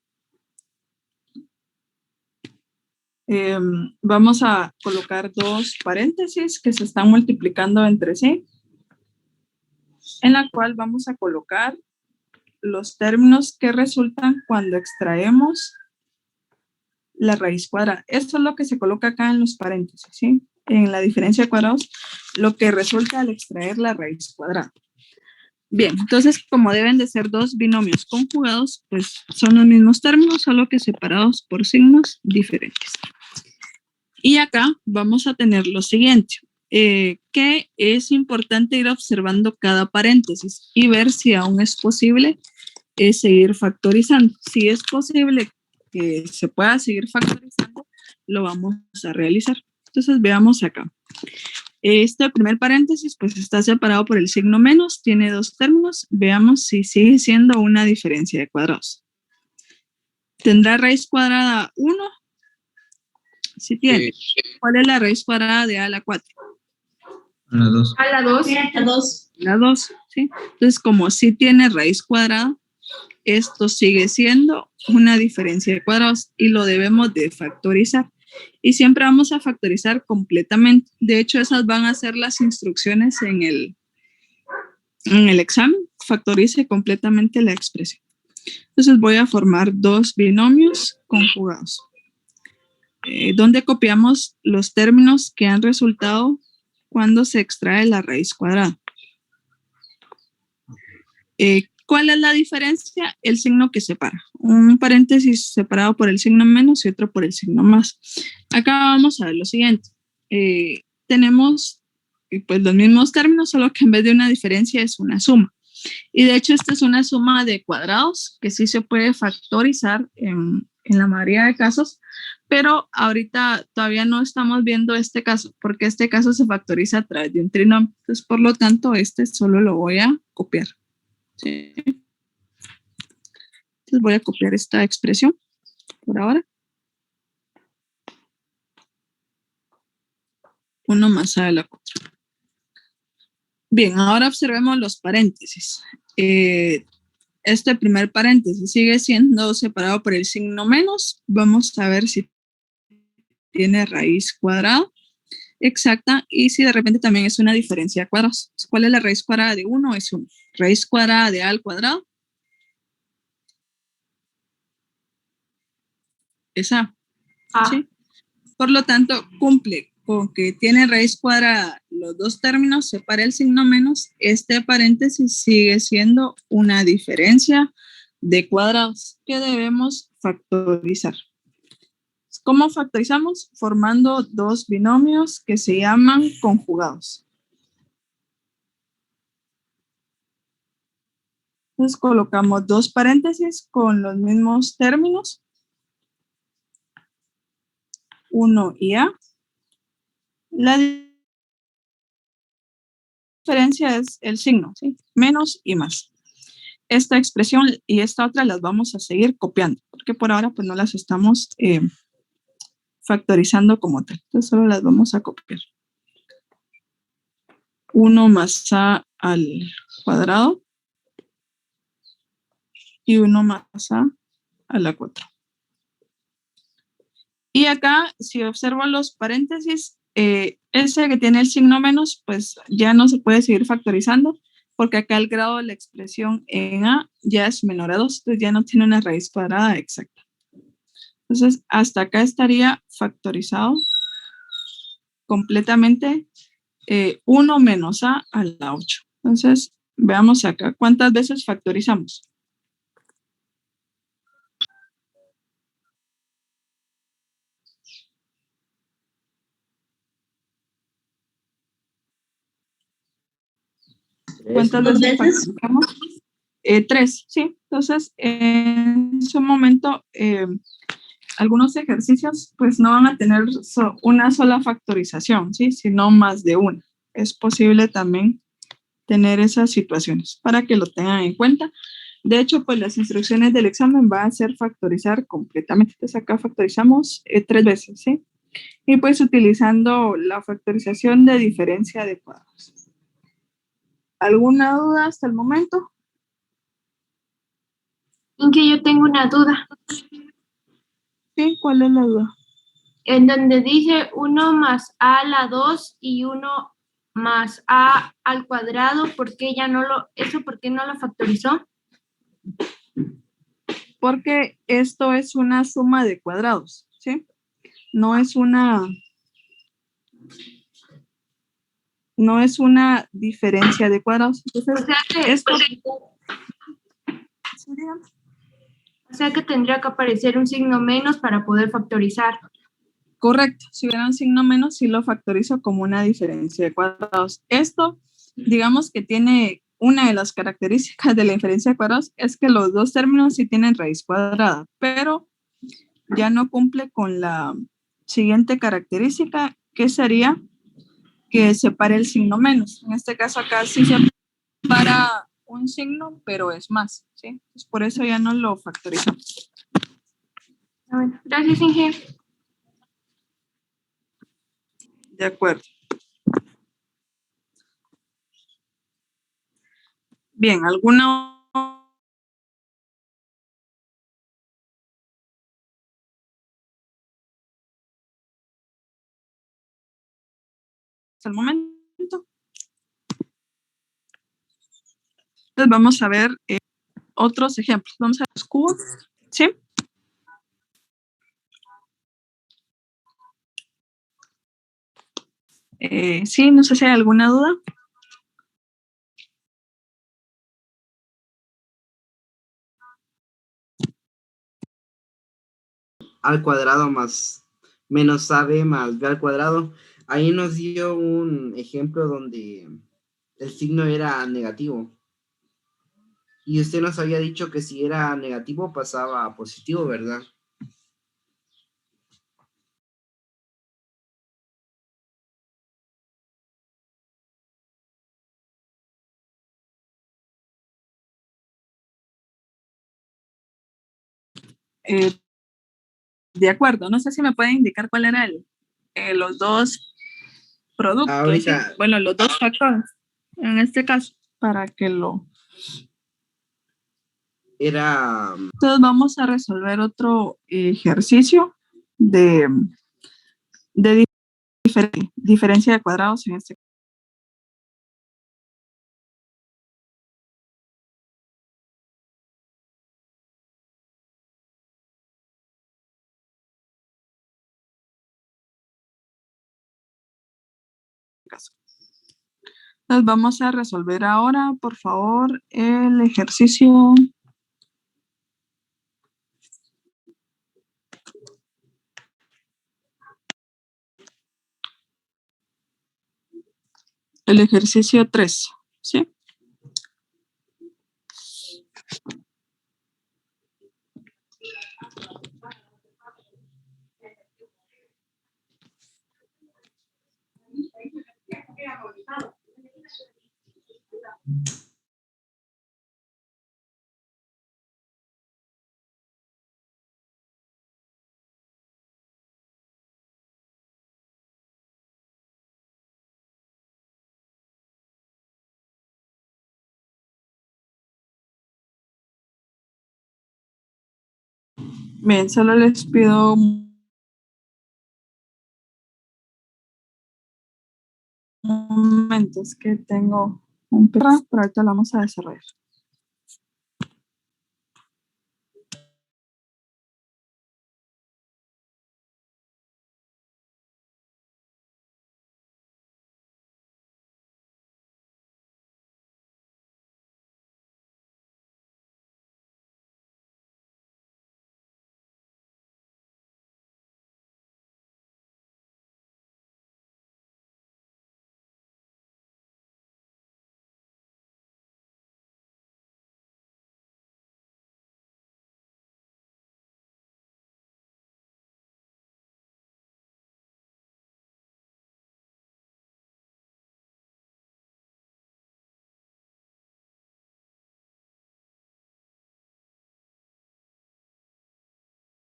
Vamos a colocar 2 paréntesis que se están multiplicando entre sí, en la cual vamos a colocar los términos que resultan cuando extraemos la raíz cuadrada. Esto es lo que se coloca acá en los paréntesis, ¿sí? en la diferencia de cuadrados, lo que resulta al extraer la raíz cuadrada. Bien, entonces como deben de ser dos binomios conjugados, pues son los mismos términos, solo que separados por signos diferentes. Y acá vamos a tener lo siguiente, que es importante ir observando cada paréntesis y ver si aún es posible seguir factorizando. Si es posible que se pueda seguir factorizando, lo vamos a realizar. Entonces veamos acá. Este primer paréntesis pues está separado por el signo menos, tiene dos términos. Veamos si sigue siendo una diferencia de cuadrados. ¿Tendrá raíz cuadrada 1? Sí tiene. ¿Cuál es la raíz cuadrada de a a la 4? A la 2. A la 2. La 2, ¿sí? Entonces, como sí tiene raíz cuadrada, esto sigue siendo una diferencia de cuadrados y lo debemos de factorizar. Y siempre vamos a factorizar completamente. De hecho, esas van a ser las instrucciones en el examen. Factorice completamente la expresión. Entonces, voy a formar dos binomios conjugados. ¿Dónde copiamos los términos que han resultado cuando se extrae la raíz cuadrada? ¿Cuál es la diferencia? El signo que separa. Un paréntesis separado por el signo menos y otro por el signo más. Acá vamos a ver lo siguiente. Tenemos pues los mismos términos, solo que en vez de una diferencia es una suma. Y de hecho esta es una suma de cuadrados que sí se puede factorizar en la mayoría de casos, pero ahorita todavía no estamos viendo este caso, porque este caso se factoriza a través de un trinomio. Entonces, por lo tanto, este solo lo voy a copiar. ¿Sí? Entonces voy a copiar esta expresión por ahora. 1 más a la 4. Bien, ahora observemos los paréntesis. Este primer paréntesis sigue siendo separado por el signo menos. Vamos a ver si tiene raíz cuadrada exacta y si de repente también es una diferencia de cuadrados. ¿Cuál es la raíz cuadrada de 1? Es 1. Raíz cuadrada de a al cuadrado es a. ¿Sí? Por lo tanto, cumple con que tiene raíz cuadrada los dos términos, separa el signo menos, este paréntesis sigue siendo una diferencia de cuadrados que debemos factorizar. ¿Cómo factorizamos? Formando dos binomios que se llaman conjugados. Entonces colocamos dos paréntesis con los mismos términos. 1 y a. La diferencia es el signo, ¿sí? Menos y más. Esta expresión y esta otra las vamos a seguir copiando, porque por ahora pues no las estamos factorizando como tal. Entonces solo las vamos a copiar. 1 más a al cuadrado y 1 más a la 4. Y acá, si observo los paréntesis, ese que tiene el signo menos, pues ya no se puede seguir factorizando, porque acá el grado de la expresión en a ya es menor a 2, entonces ya no tiene una raíz cuadrada exacta. Entonces, hasta acá estaría factorizado completamente 1 menos a la 8. Entonces, veamos acá, ¿cuántas veces factorizamos? ¿Cuántas veces factorizamos? 3, ¿sí? Entonces, en su momento, algunos ejercicios pues no van a tener una sola factorización, ¿sí? Sino más de una. Es posible también tener esas situaciones para que lo tengan en cuenta. De hecho, pues las instrucciones del examen van a ser factorizar completamente. Entonces acá factorizamos 3 veces, ¿sí? Y pues utilizando la factorización de diferencia de cuadrados. ¿Alguna duda hasta el momento? En que yo tengo una duda. Sí, ¿cuál es la duda? En donde dice 1 más a a la 2 y 1 más a al cuadrado, ¿por qué no lo factorizó? Porque esto es una suma de cuadrados, ¿sí? No es una no es una diferencia de cuadrados. Entonces, O sea que, esto, o sea que tendría que aparecer un signo menos para poder factorizar. correcto, si hubiera un signo menos, sí lo factorizo como una diferencia de cuadrados. Esto, digamos que tiene una de las características de la diferencia de cuadrados, es que los dos términos sí tienen raíz cuadrada, pero ya no cumple con la siguiente característica, que sería que separe el signo menos. En este caso acá sí se para un signo, pero es más, ¿sí? Entonces, por eso ya no lo factorizamos. Bueno, gracias, Inge. De acuerdo. Bien, ¿alguna hasta el momento? Entonces vamos a ver otros ejemplos. Vamos a ver los cubos, ¿sí? Sí, no sé si hay alguna duda. Al cuadrado más menos AB más B al cuadrado. Ahí nos dio un ejemplo donde el signo era negativo. Y usted nos había dicho que si era negativo pasaba a positivo, ¿verdad? De acuerdo, no sé si me pueden indicar cuál era los dos productos, ¿sí? Ahorita Bueno, los dos factores, en este caso, para que lo... era Entonces vamos a resolver otro ejercicio de diferencia de cuadrados en este caso. Entonces vamos a resolver ahora, por favor, el ejercicio. El ejercicio 3, ¿sí? Bien, solo les pido un momento, es que tengo un perro, pero ahorita lo vamos a desarrollar.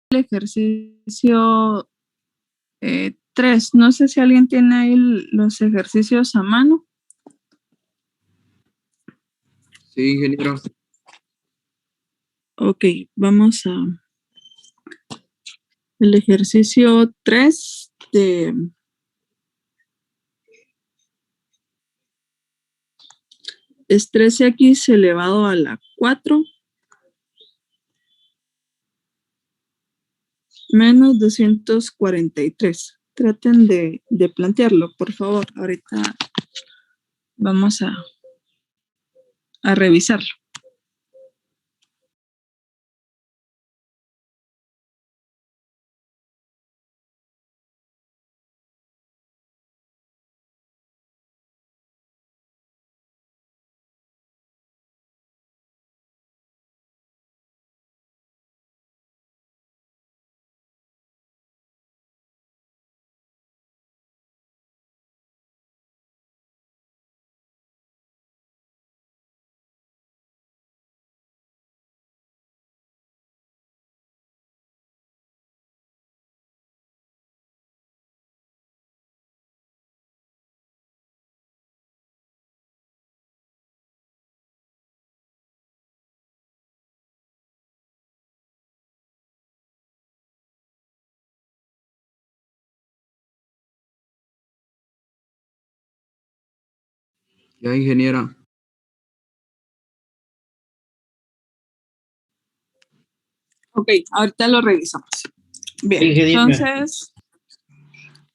El ejercicio 3, no sé si alguien tiene ahí los ejercicios a mano. Sí, ingeniero. Ok, vamos a el ejercicio 3 es 13x elevado a la 4 menos 243. Traten de plantearlo, por favor. Ahorita Vamos a revisarlo. Ya, ingeniera. Ok, ahorita lo revisamos. Bien, Ingeniera. entonces,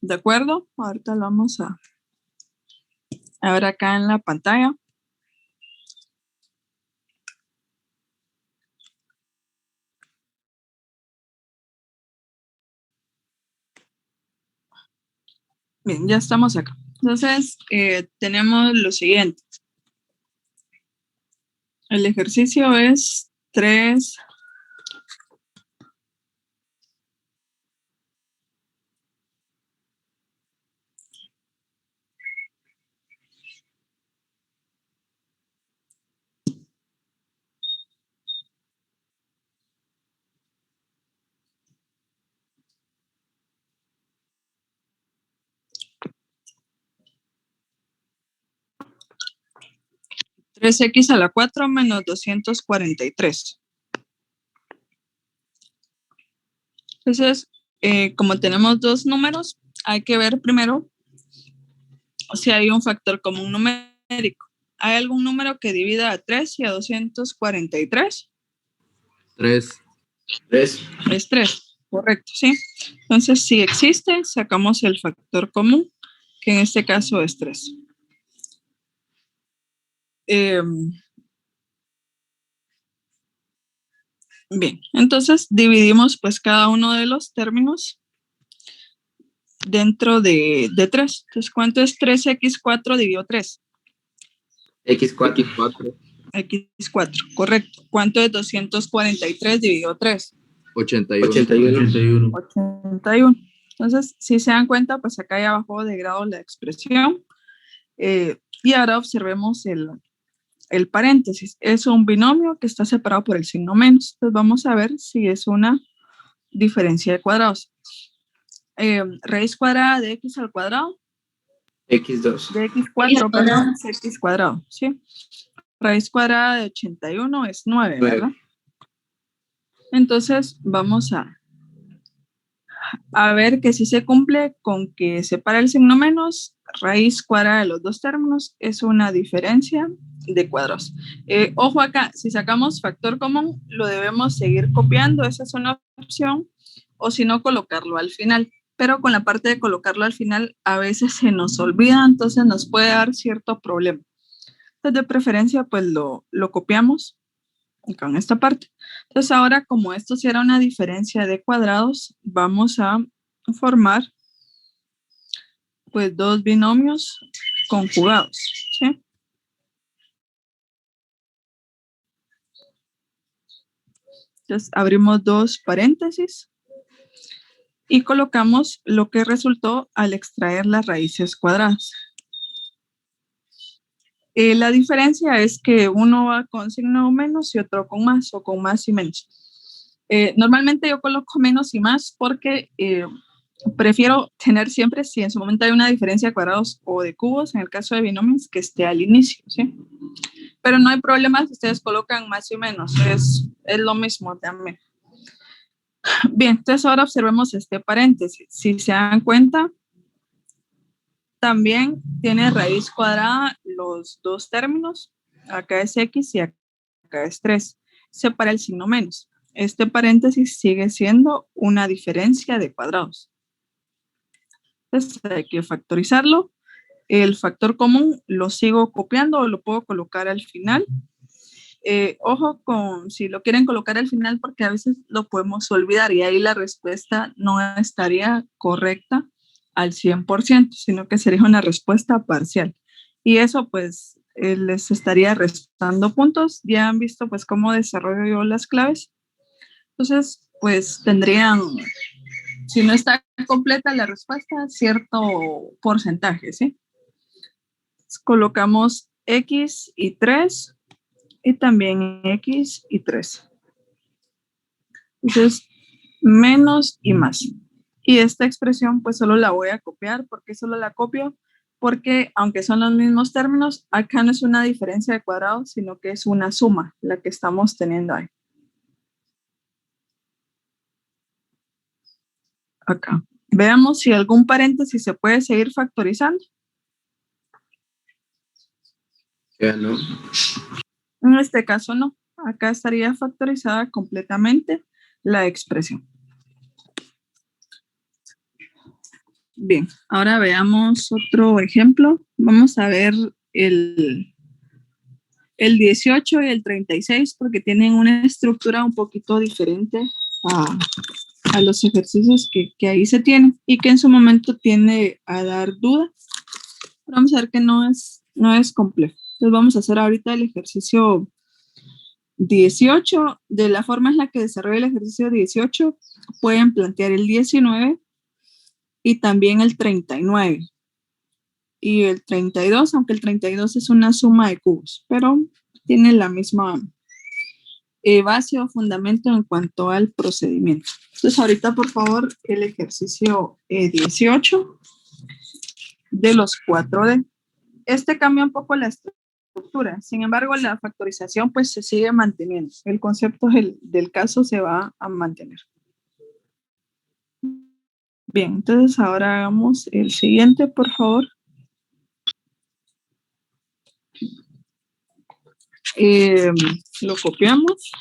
¿de acuerdo? Ahorita lo vamos a ver acá en la pantalla. Bien, ya estamos acá. Entonces, tenemos lo siguiente. El ejercicio es 3. Tres x a la 4 menos 243. Entonces, como tenemos dos números, hay que ver primero si hay un factor común numérico. ¿Hay algún número que divida a 3 y a 243? 3. 3. Es 3, correcto, ¿sí? Entonces, si existe, sacamos el factor común, que en este caso es 3. Bien, entonces dividimos pues cada uno de los términos dentro de 3. Entonces, ¿cuánto es 3x4 dividido 3? X4. X4. X4, correcto. ¿Cuánto es 243 dividido 3? 81. 81. 81. Entonces, si se dan cuenta, pues acá ya bajó de grado la expresión. Y ahora observemos el paréntesis. Es un binomio que está separado por el signo menos. Entonces, vamos a ver si es una diferencia de cuadrados. Raíz cuadrada de x al cuadrado. X2. De x4, perdón, es x cuadrado, ¿sí? Raíz cuadrada de 81 es 9, ¿verdad? Entonces, vamos a ver que si se cumple con que separa el signo menos, raíz cuadrada de los dos términos es una diferencia de cuadrados. Ojo acá, si sacamos factor común, lo debemos seguir copiando, esa es una opción, o si no, colocarlo al final. Pero con la parte de colocarlo al final, a veces se nos olvida, entonces nos puede dar cierto problema. Entonces, de preferencia, pues lo copiamos con esta parte. Entonces, ahora, como esto sí era una diferencia de cuadrados, vamos a formar pues dos binomios conjugados, ¿sí? Entonces, abrimos dos paréntesis y colocamos lo que resultó al extraer las raíces cuadradas. La diferencia es que uno va con signo menos y otro con más, o con más y menos. Normalmente yo coloco menos y más porque prefiero tener siempre, si en su momento hay una diferencia de cuadrados o de cubos, en el caso de binomios, que esté al inicio, ¿sí? Pero no hay problema si ustedes colocan más y menos, es lo mismo también. Bien, entonces ahora observemos este paréntesis. Si se dan cuenta, también tiene raíz cuadrada los dos términos. Acá es x y acá es 3. Separa el signo menos. Este paréntesis sigue siendo una diferencia de cuadrados. Entonces hay que factorizarlo. el factor común lo sigo copiando o lo puedo colocar al final. Ojo con si lo quieren colocar al final porque a veces lo podemos olvidar y ahí la respuesta no estaría correcta al 100%, sino que sería una respuesta parcial. Y eso pues les estaría restando puntos. Ya han visto pues cómo desarrollo yo las claves. Entonces pues tendrían, si no está completa la respuesta, cierto porcentaje, ¿sí? Colocamos X y 3 y también X y 3. Entonces, menos y más. Y esta expresión pues solo la voy a copiar. ¿Por qué solo la copio? Porque aunque son los mismos términos, acá no es una diferencia de cuadrados, sino que es una suma la que estamos teniendo ahí. Acá. Veamos si algún paréntesis se puede seguir factorizando. Ya no. En este caso no. Acá estaría factorizada completamente la expresión. Bien, ahora veamos otro ejemplo. Vamos a ver el 18 y el 36 porque tienen una estructura un poquito diferente a los ejercicios que ahí se tienen y que en su momento tiende a dar duda. Vamos a ver que no es complejo. Entonces vamos a hacer ahorita el ejercicio 18. De la forma en la que desarrolla el ejercicio 18, pueden plantear el 19 y también el 39. Y el 32, aunque el 32 es una suma de cubos, pero tiene la misma base o fundamento en cuanto al procedimiento. Entonces ahorita por favor el ejercicio 18 de los 4D. Este cambia un poco la estructura, sin embargo la factorización pues se sigue manteniendo. El concepto del caso se va a mantener. Bien, entonces ahora hagamos el siguiente, por favor. Lo copiamos.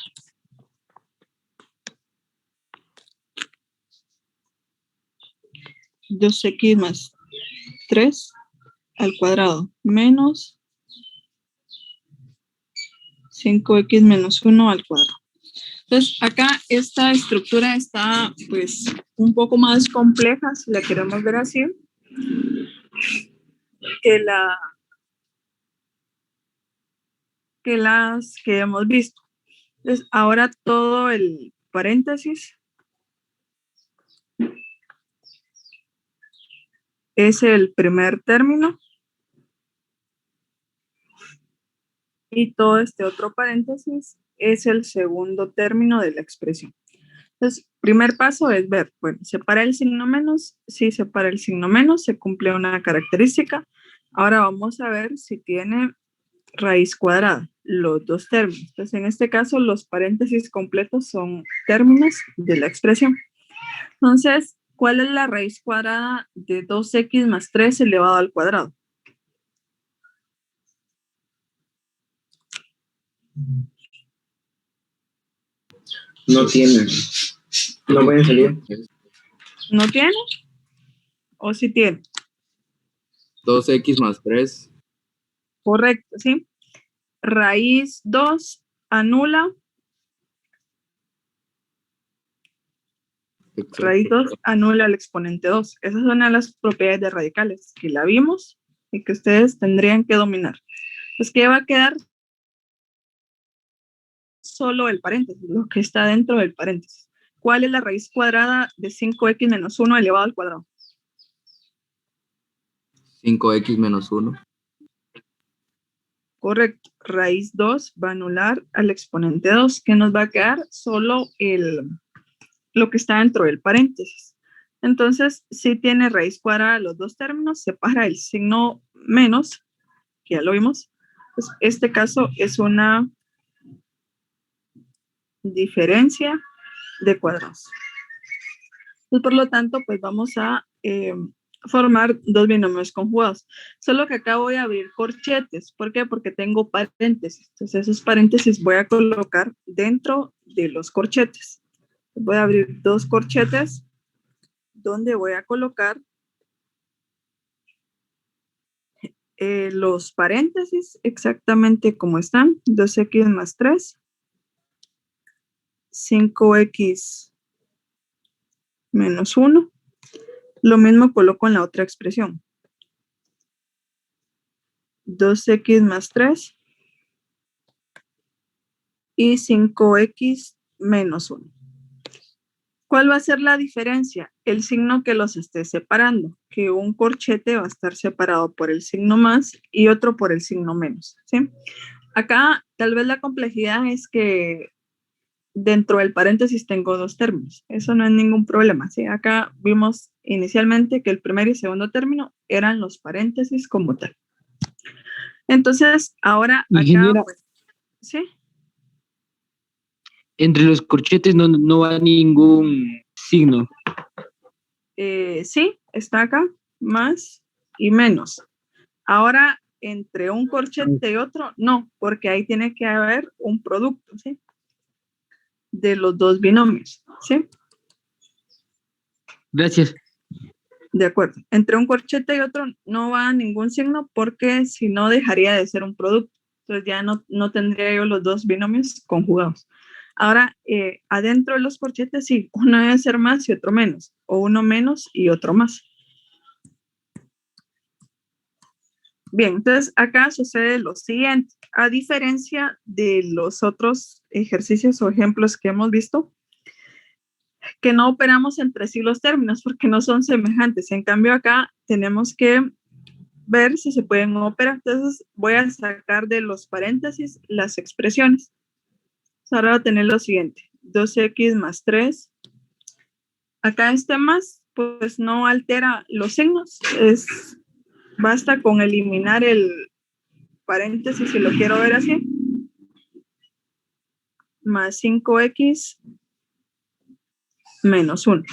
Dos x más 3 al cuadrado menos 5x menos 1 al cuadrado. Entonces, acá esta estructura está pues un poco más compleja, si la queremos ver así, que las que hemos visto. Entonces, ahora todo el paréntesis es el primer término y todo este otro paréntesis es el segundo término de la expresión. Entonces, primer paso es ver, bueno, separa el signo menos. Si separa el signo menos, se cumple una característica. Ahora vamos a ver si tiene raíz cuadrada, los dos términos. Entonces, en este caso, los paréntesis completos son términos de la expresión. Entonces, ¿cuál es la raíz cuadrada de 2x más 3 elevado al cuadrado? No tiene. No pueden salir. ¿No tiene? ¿O sí tiene? 2x más 3. Correcto, ¿sí? Raíz 2 anula. Raíz 2 anula el exponente 2. Esas son las propiedades de radicales que la vimos y que ustedes tendrían que dominar. Pues que va a quedar solo el paréntesis, lo que está dentro del paréntesis. ¿Cuál es la raíz cuadrada de 5x menos 1 elevado al cuadrado? 5x menos 1. Correcto. Raíz 2 va a anular al exponente 2, que nos va a quedar solo lo que está dentro del paréntesis. Entonces, si tiene raíz cuadrada los dos términos, separa el signo menos, que ya lo vimos. Pues este caso es una diferencia de cuadrados. Entonces, por lo tanto, pues vamos a formar dos binomios conjugados. Solo que acá voy a abrir corchetes. ¿Por qué? Porque tengo paréntesis. Entonces, esos paréntesis voy a colocar dentro de los corchetes. Voy a abrir dos corchetes donde voy a colocar los paréntesis exactamente como están, 2x más 3, 5x menos 1. Lo mismo coloco en la otra expresión. 2x más 3 y 5x menos 1. ¿Cuál va a ser la diferencia? El signo que los esté separando, que un corchete va a estar separado por el signo más y otro por el signo menos, ¿sí? Acá tal vez la complejidad es que dentro del paréntesis tengo dos términos. Eso no es ningún problema, ¿sí? Acá vimos inicialmente que el primer y segundo término eran los paréntesis como tal. Entonces, ahora acá, Ingeniera, pues, ¿sí? entre los corchetes no va ningún signo. Sí, está acá, más y menos. Ahora, entre un corchete y otro, no, porque ahí tiene que haber un producto, ¿sí? De los dos binomios, ¿sí? Gracias. De acuerdo. Entre un corchete y otro no va ningún signo porque si no dejaría de ser un producto. Entonces ya no tendría yo los dos binomios conjugados. Ahora, adentro de los corchetes sí, uno debe ser más y otro menos, o uno menos y otro más. Bien, entonces acá sucede lo siguiente. A diferencia de los otros ejercicios o ejemplos que hemos visto, que no operamos entre sí los términos porque no son semejantes. En cambio acá tenemos que ver si se pueden operar. Entonces voy a sacar de los paréntesis las expresiones. Ahora voy a tener lo siguiente. 2x más 3. Acá este más, pues no altera los signos. Basta con eliminar el paréntesis si lo quiero ver así. Más 5x menos 1.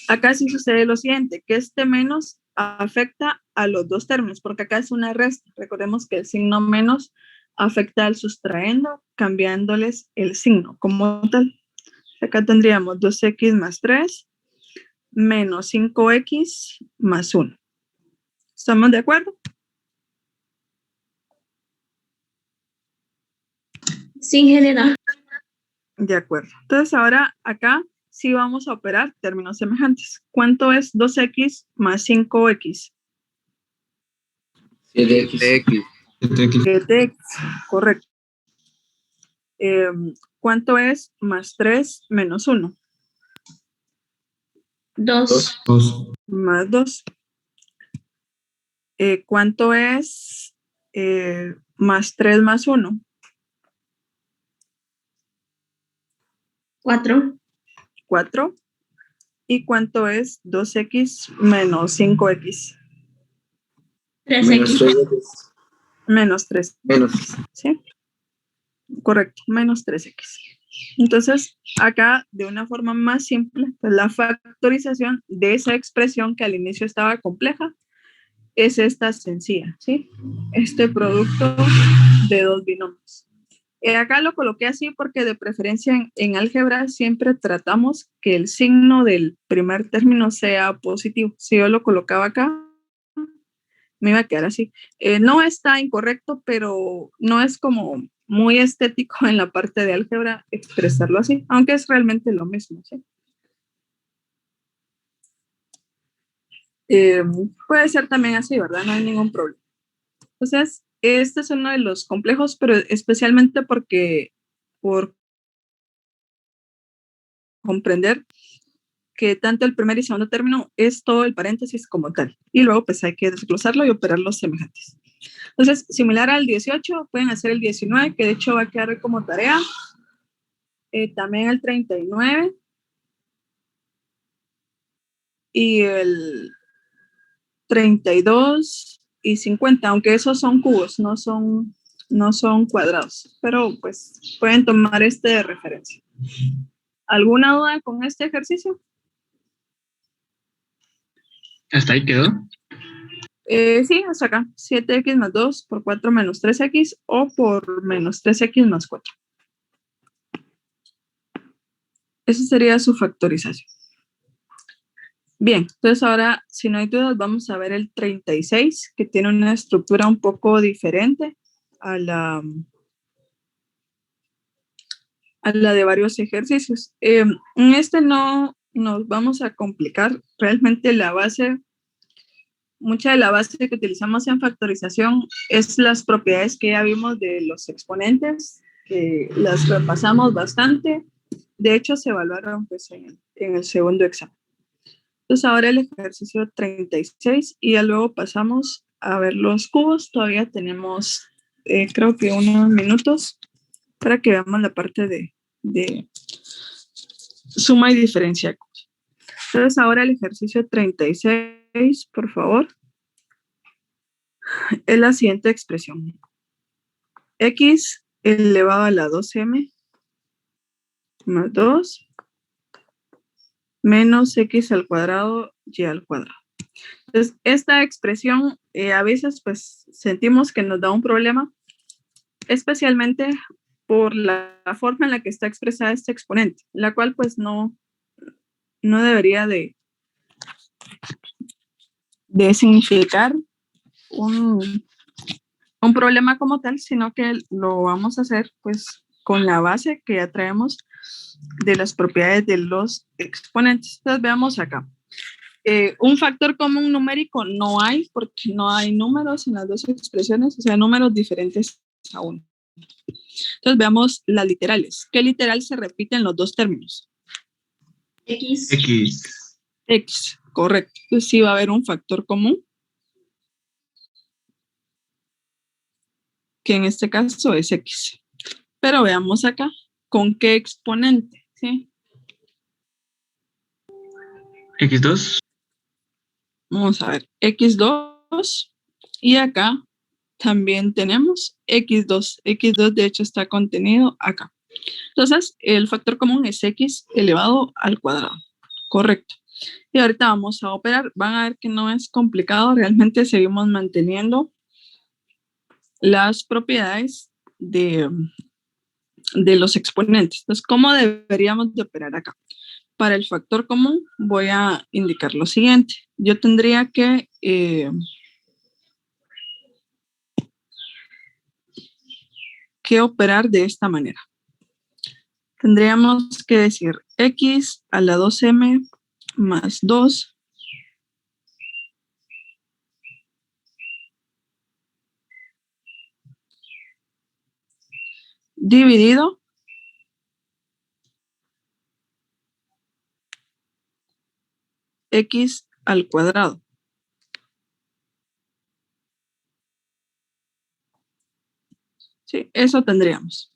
Acá sí sucede lo siguiente, que este menos afecta a los dos términos, porque acá es una resta. Recordemos que el signo menos afecta al sustraendo, cambiándoles el signo como tal. Acá tendríamos 2x más 3 menos 5x más 1. ¿Estamos de acuerdo? Sí, ingeniera. De acuerdo. Entonces ahora acá sí vamos a operar términos semejantes. ¿Cuánto es 2x más 5x? 7x. 7x, correcto. ¿Cuánto es más 3 menos 1? 2. 2. Más 2. ¿Cuánto es más 3 más 1? 4. 4. ¿Y cuánto es 2x menos 5x? 3x. Menos 3. Menos. ¿Sí? Correcto, menos 3x. Entonces, acá, de una forma más simple, pues la factorización de esa expresión que al inicio estaba compleja es esta sencilla, ¿sí? Este producto de dos binomios. Acá lo coloqué así porque de preferencia en álgebra siempre tratamos que el signo del primer término sea positivo. Si yo lo colocaba acá, me iba a quedar así. No está incorrecto, pero no es como muy estético en la parte de álgebra expresarlo así, aunque es realmente lo mismo, ¿sí? Puede ser también así, ¿verdad? No hay ningún problema. Entonces, este es uno de los complejos, pero especialmente por comprender que tanto el primer y segundo término es todo el paréntesis como tal. Y luego pues hay que desglosarlo y operar los semejantes. Entonces, similar al 18, pueden hacer el 19, que de hecho va a quedar como tarea. También el 39. Y el 32 y 50, aunque esos son cubos, no son cuadrados. Pero pues pueden tomar este de referencia. ¿Alguna duda con este ejercicio? ¿Hasta ahí quedó? Sí, hasta acá. 7x más 2 por 4 menos 3x o por menos 3x más 4. Esa sería su factorización. Bien, entonces ahora, si no hay dudas, vamos a ver el 36, que tiene una estructura un poco diferente a la de varios ejercicios. En este no nos vamos a complicar. Realmente la base, mucha de la base que utilizamos en factorización es las propiedades que ya vimos de los exponentes, que las repasamos bastante. De hecho, se evaluaron pues, en el segundo examen. Entonces ahora el ejercicio 36 y ya luego pasamos a ver los cubos. Todavía tenemos, creo que unos minutos para que veamos la parte de suma y diferencia de cubos. Entonces ahora el ejercicio 36, por favor, es la siguiente expresión. X elevado a la 2m más 2 menos x al cuadrado y al cuadrado. Entonces, esta expresión a veces pues sentimos que nos da un problema, especialmente por la forma en la que está expresada este exponente, la cual pues no debería de significar un problema como tal, sino que lo vamos a hacer pues con la base que ya traemos de las propiedades de los exponentes. Entonces veamos acá. Un factor común numérico no hay, porque no hay números en las dos expresiones, o sea, números diferentes a uno. Entonces veamos las literales. ¿Qué literal se repite en los dos términos? X. X. X, correcto. Entonces sí va a haber un factor común, que en este caso es X. Pero veamos acá, ¿con qué exponente? ¿Sí? X2. Vamos a ver, X2 y acá también tenemos X2. X2 de hecho está contenido acá. Entonces, el factor común es X elevado al cuadrado. Correcto. Y ahorita vamos a operar. Van a ver que no es complicado. Realmente seguimos manteniendo las propiedades de los exponentes. Entonces, ¿cómo deberíamos de operar acá? Para el factor común voy a indicar lo siguiente. Yo tendría que operar de esta manera. Tendríamos que decir X a la 2m más 2 dividido X al cuadrado. Sí, eso tendríamos.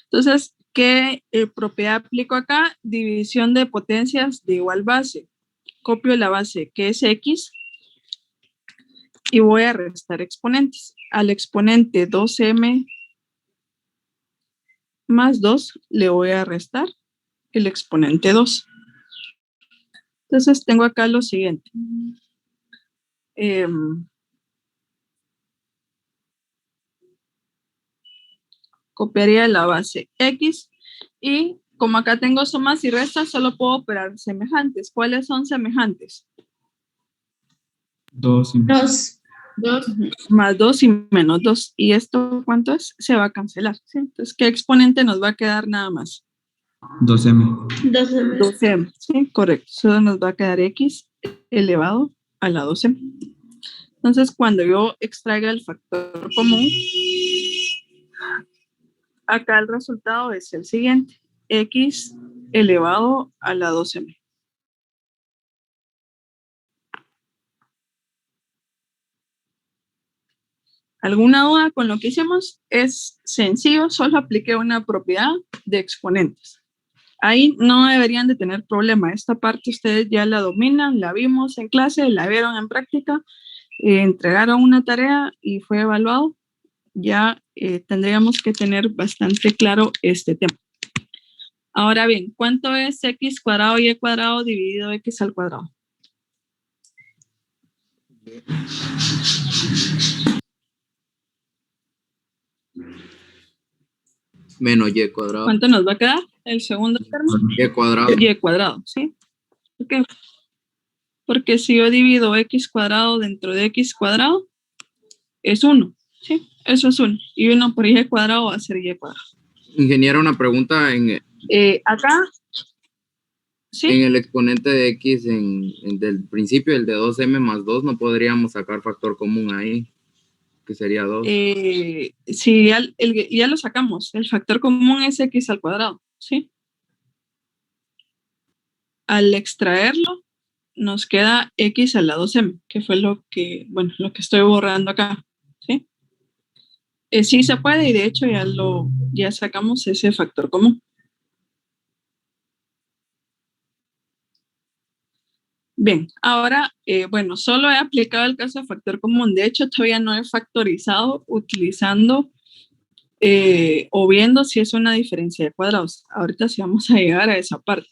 Entonces, ¿qué propiedad aplico acá? División de potencias de igual base. Copio la base que es X y voy a restar exponentes. Al exponente 2m más 2 le voy a restar el exponente 2. Entonces tengo acá lo siguiente. Copiaría la base X y como acá tengo sumas y restas, solo puedo operar semejantes. ¿Cuáles son semejantes? 2. 2. Más 2 y menos 2. ¿Y esto cuánto es? Se va a cancelar. ¿Sí? Entonces, ¿qué exponente nos va a quedar nada más? 2m. 2m. 12m. Sí, correcto. Solo nos va a quedar X elevado a la 12m. Entonces, cuando yo extraiga el factor común, acá el resultado es el siguiente. X elevado a la 12m. ¿Alguna duda con lo que hicimos? Es sencillo, solo apliqué una propiedad de exponentes. Ahí no deberían de tener problema. Esta parte ustedes ya la dominan, la vimos en clase, la vieron en práctica, entregaron una tarea y fue evaluado. Ya tendríamos que tener bastante claro este tema. Ahora bien, ¿cuánto es x cuadrado y y cuadrado dividido x al cuadrado? Menos y cuadrado. ¿Cuánto nos va a quedar? El segundo término. Y cuadrado. Y cuadrado, ¿sí? Ok. porque si yo divido x cuadrado dentro de x cuadrado, es 1, ¿sí? Eso es 1. Y 1 por y cuadrado va a ser y cuadrado. Ingeniero, una pregunta Acá, ¿sí? en el exponente de x del principio, el de 2m más 2, no podríamos sacar factor común ahí, que sería 2. Sí, ya lo sacamos. El factor común es x al cuadrado, ¿sí? Al extraerlo, nos queda x a la 2m, que fue lo que estoy borrando acá, ¿sí? Sí se puede y de hecho ya sacamos ese factor común. Bien, ahora, solo he aplicado el caso de factor común. De hecho, todavía no he factorizado utilizando o viendo si es una diferencia de cuadrados. Ahorita sí vamos a llegar a esa parte.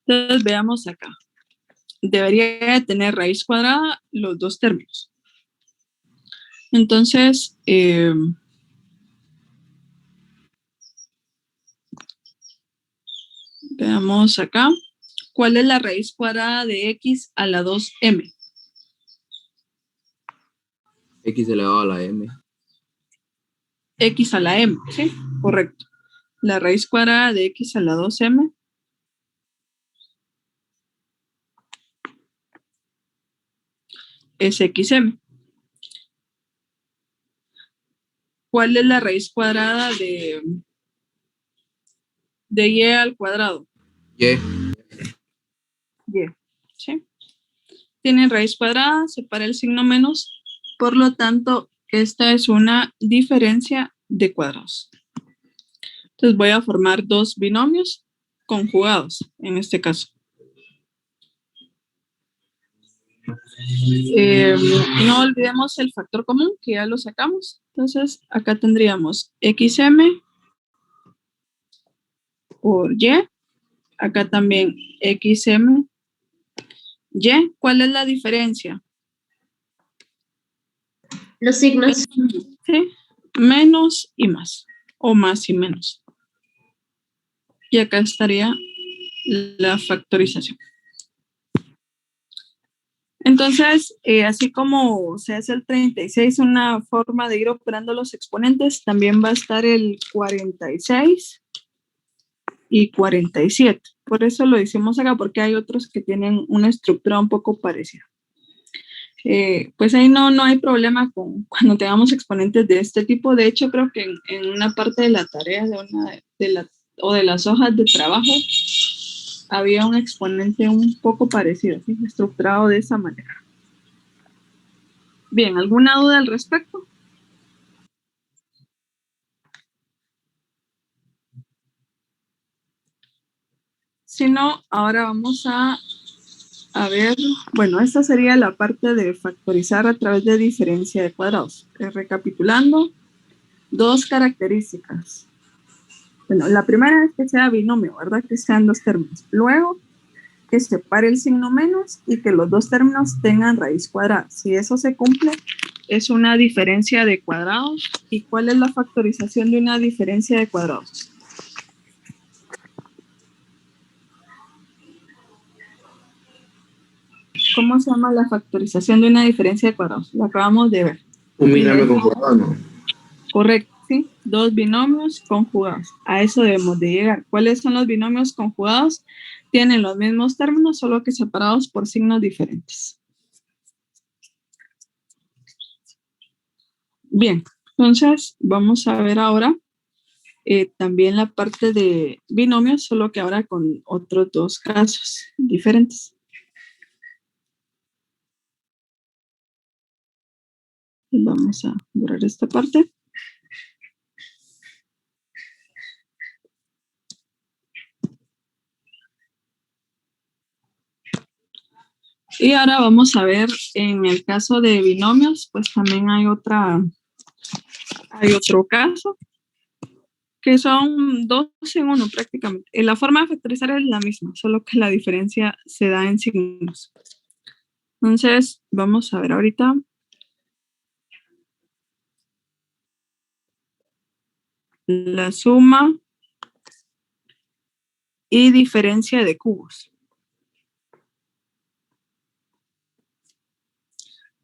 Entonces, veamos acá. Debería de tener raíz cuadrada los dos términos. Entonces, veamos acá. ¿Cuál es la raíz cuadrada de x a la 2m? X elevado a la m. X a la m, ¿sí? Correcto. La raíz cuadrada de x a la 2m es xm. ¿Cuál es la raíz cuadrada de y al cuadrado? Y. Y, ¿sí? Tienen raíz cuadrada, separa el signo menos, por lo tanto, esta es una diferencia de cuadrados. Entonces voy a formar dos binomios conjugados, en este caso. No olvidemos el factor común, que ya lo sacamos. Entonces, acá tendríamos xm por y. Acá también xm, y. ¿Cuál es la diferencia? Los signos. Sí, menos y más, o más y menos. Y acá estaría la factorización. Entonces, así como se hace el 36, una forma de ir operando los exponentes, también va a estar el 46 y 47. Por eso lo hicimos acá, porque hay otros que tienen una estructura un poco parecida. Pues ahí no hay problema con cuando tengamos exponentes de este tipo. De hecho, creo que en una parte de la tarea de las hojas de trabajo había un exponente un poco parecido, ¿sí? Estructurado de esa manera. Bien, ¿alguna duda al respecto? Si no, ahora vamos a ver, esta sería la parte de factorizar a través de diferencia de cuadrados. Recapitulando, dos características. Bueno, la primera es que sea binomio, ¿verdad? Que sean dos términos. Luego, que separe el signo menos y que los dos términos tengan raíz cuadrada. Si eso se cumple, es una diferencia de cuadrados. ¿Y cuál es la factorización de una diferencia de cuadrados? ¿Cómo se llama la factorización de una diferencia de cuadrados? Lo acabamos de ver. Un binomio conjugado, ¿no? Correcto, sí. Dos binomios conjugados. A eso debemos de llegar. ¿Cuáles son los binomios conjugados? Tienen los mismos términos, solo que separados por signos diferentes. Bien, entonces vamos a ver ahora también la parte de binomios, solo que ahora con otros dos casos diferentes. Vamos a borrar esta parte. Y ahora vamos a ver en el caso de binomios, pues también hay otro caso, que son dos en uno prácticamente. La forma de factorizar es la misma, solo que la diferencia se da en signos. Entonces, vamos a ver ahorita. La suma y diferencia de cubos.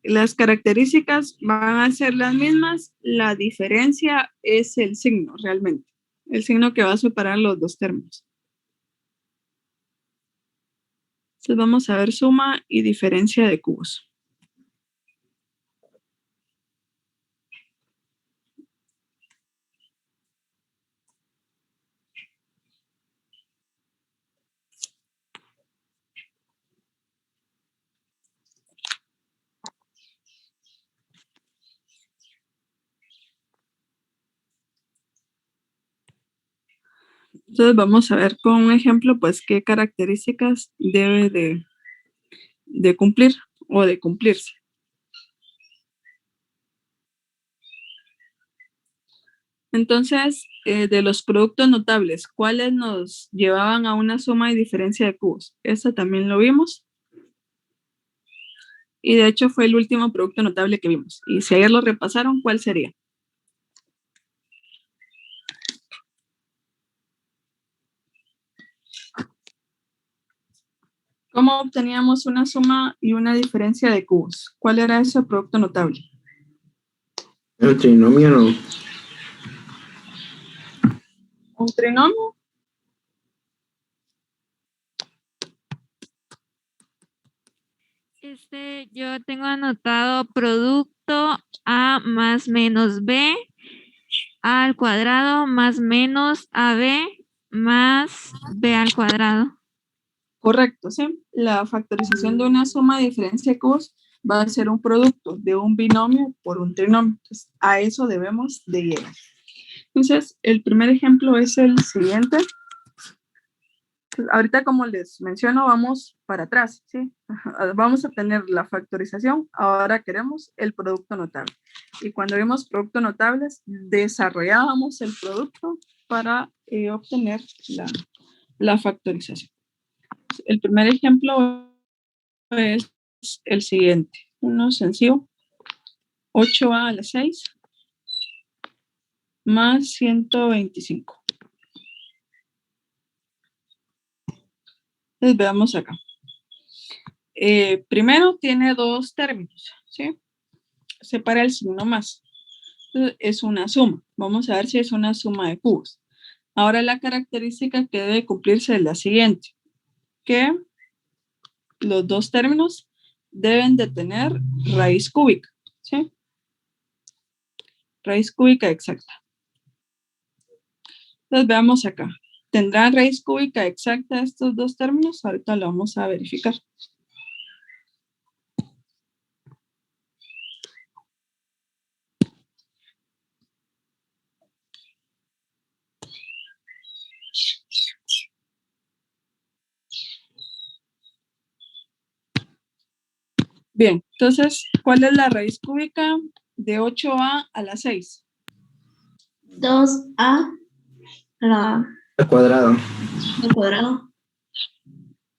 las características van a ser las mismas, la diferencia es el signo realmente, el signo que va a separar los dos términos. Entonces vamos a ver suma y diferencia de cubos. Entonces vamos a ver con un ejemplo, pues, qué características debe de cumplir o de cumplirse. Entonces, de los productos notables, ¿cuáles nos llevaban a una suma y diferencia de cubos? Eso también lo vimos. Y de hecho fue el último producto notable que vimos. Y si ayer lo repasaron, ¿cuál sería? ¿Cómo obteníamos una suma y una diferencia de cubos? ¿Cuál era ese producto notable? El trinomio no. ¿Un trinomio? Yo tengo anotado producto A más menos B al cuadrado más menos AB más B al cuadrado. Correcto, ¿sí? La factorización de una suma de diferencia de cubos va a ser un producto de un binomio por un trinomio. Entonces, a eso debemos de llegar. Entonces, el primer ejemplo es el siguiente. Ahorita, como les menciono, vamos para atrás, ¿sí? Vamos a tener la factorización, ahora queremos el producto notable. Y cuando vimos productos notables, desarrollábamos el producto para obtener la factorización. El primer ejemplo es el siguiente, uno sencillo, 8a a la 6 más 125. Entonces veamos acá. Primero tiene dos términos, ¿sí? Separa el signo más. Entonces, es una suma. Vamos a ver si es una suma de cubos. Ahora la característica que debe cumplirse es la siguiente, que los dos términos deben de tener raíz cúbica, ¿sí? Raíz cúbica exacta. Entonces veamos acá. ¿Tendrán raíz cúbica exacta estos dos términos? Ahorita lo vamos a verificar. Bien, entonces, ¿cuál es la raíz cúbica de 8a a la 6? 2a Al cuadrado. al cuadrado.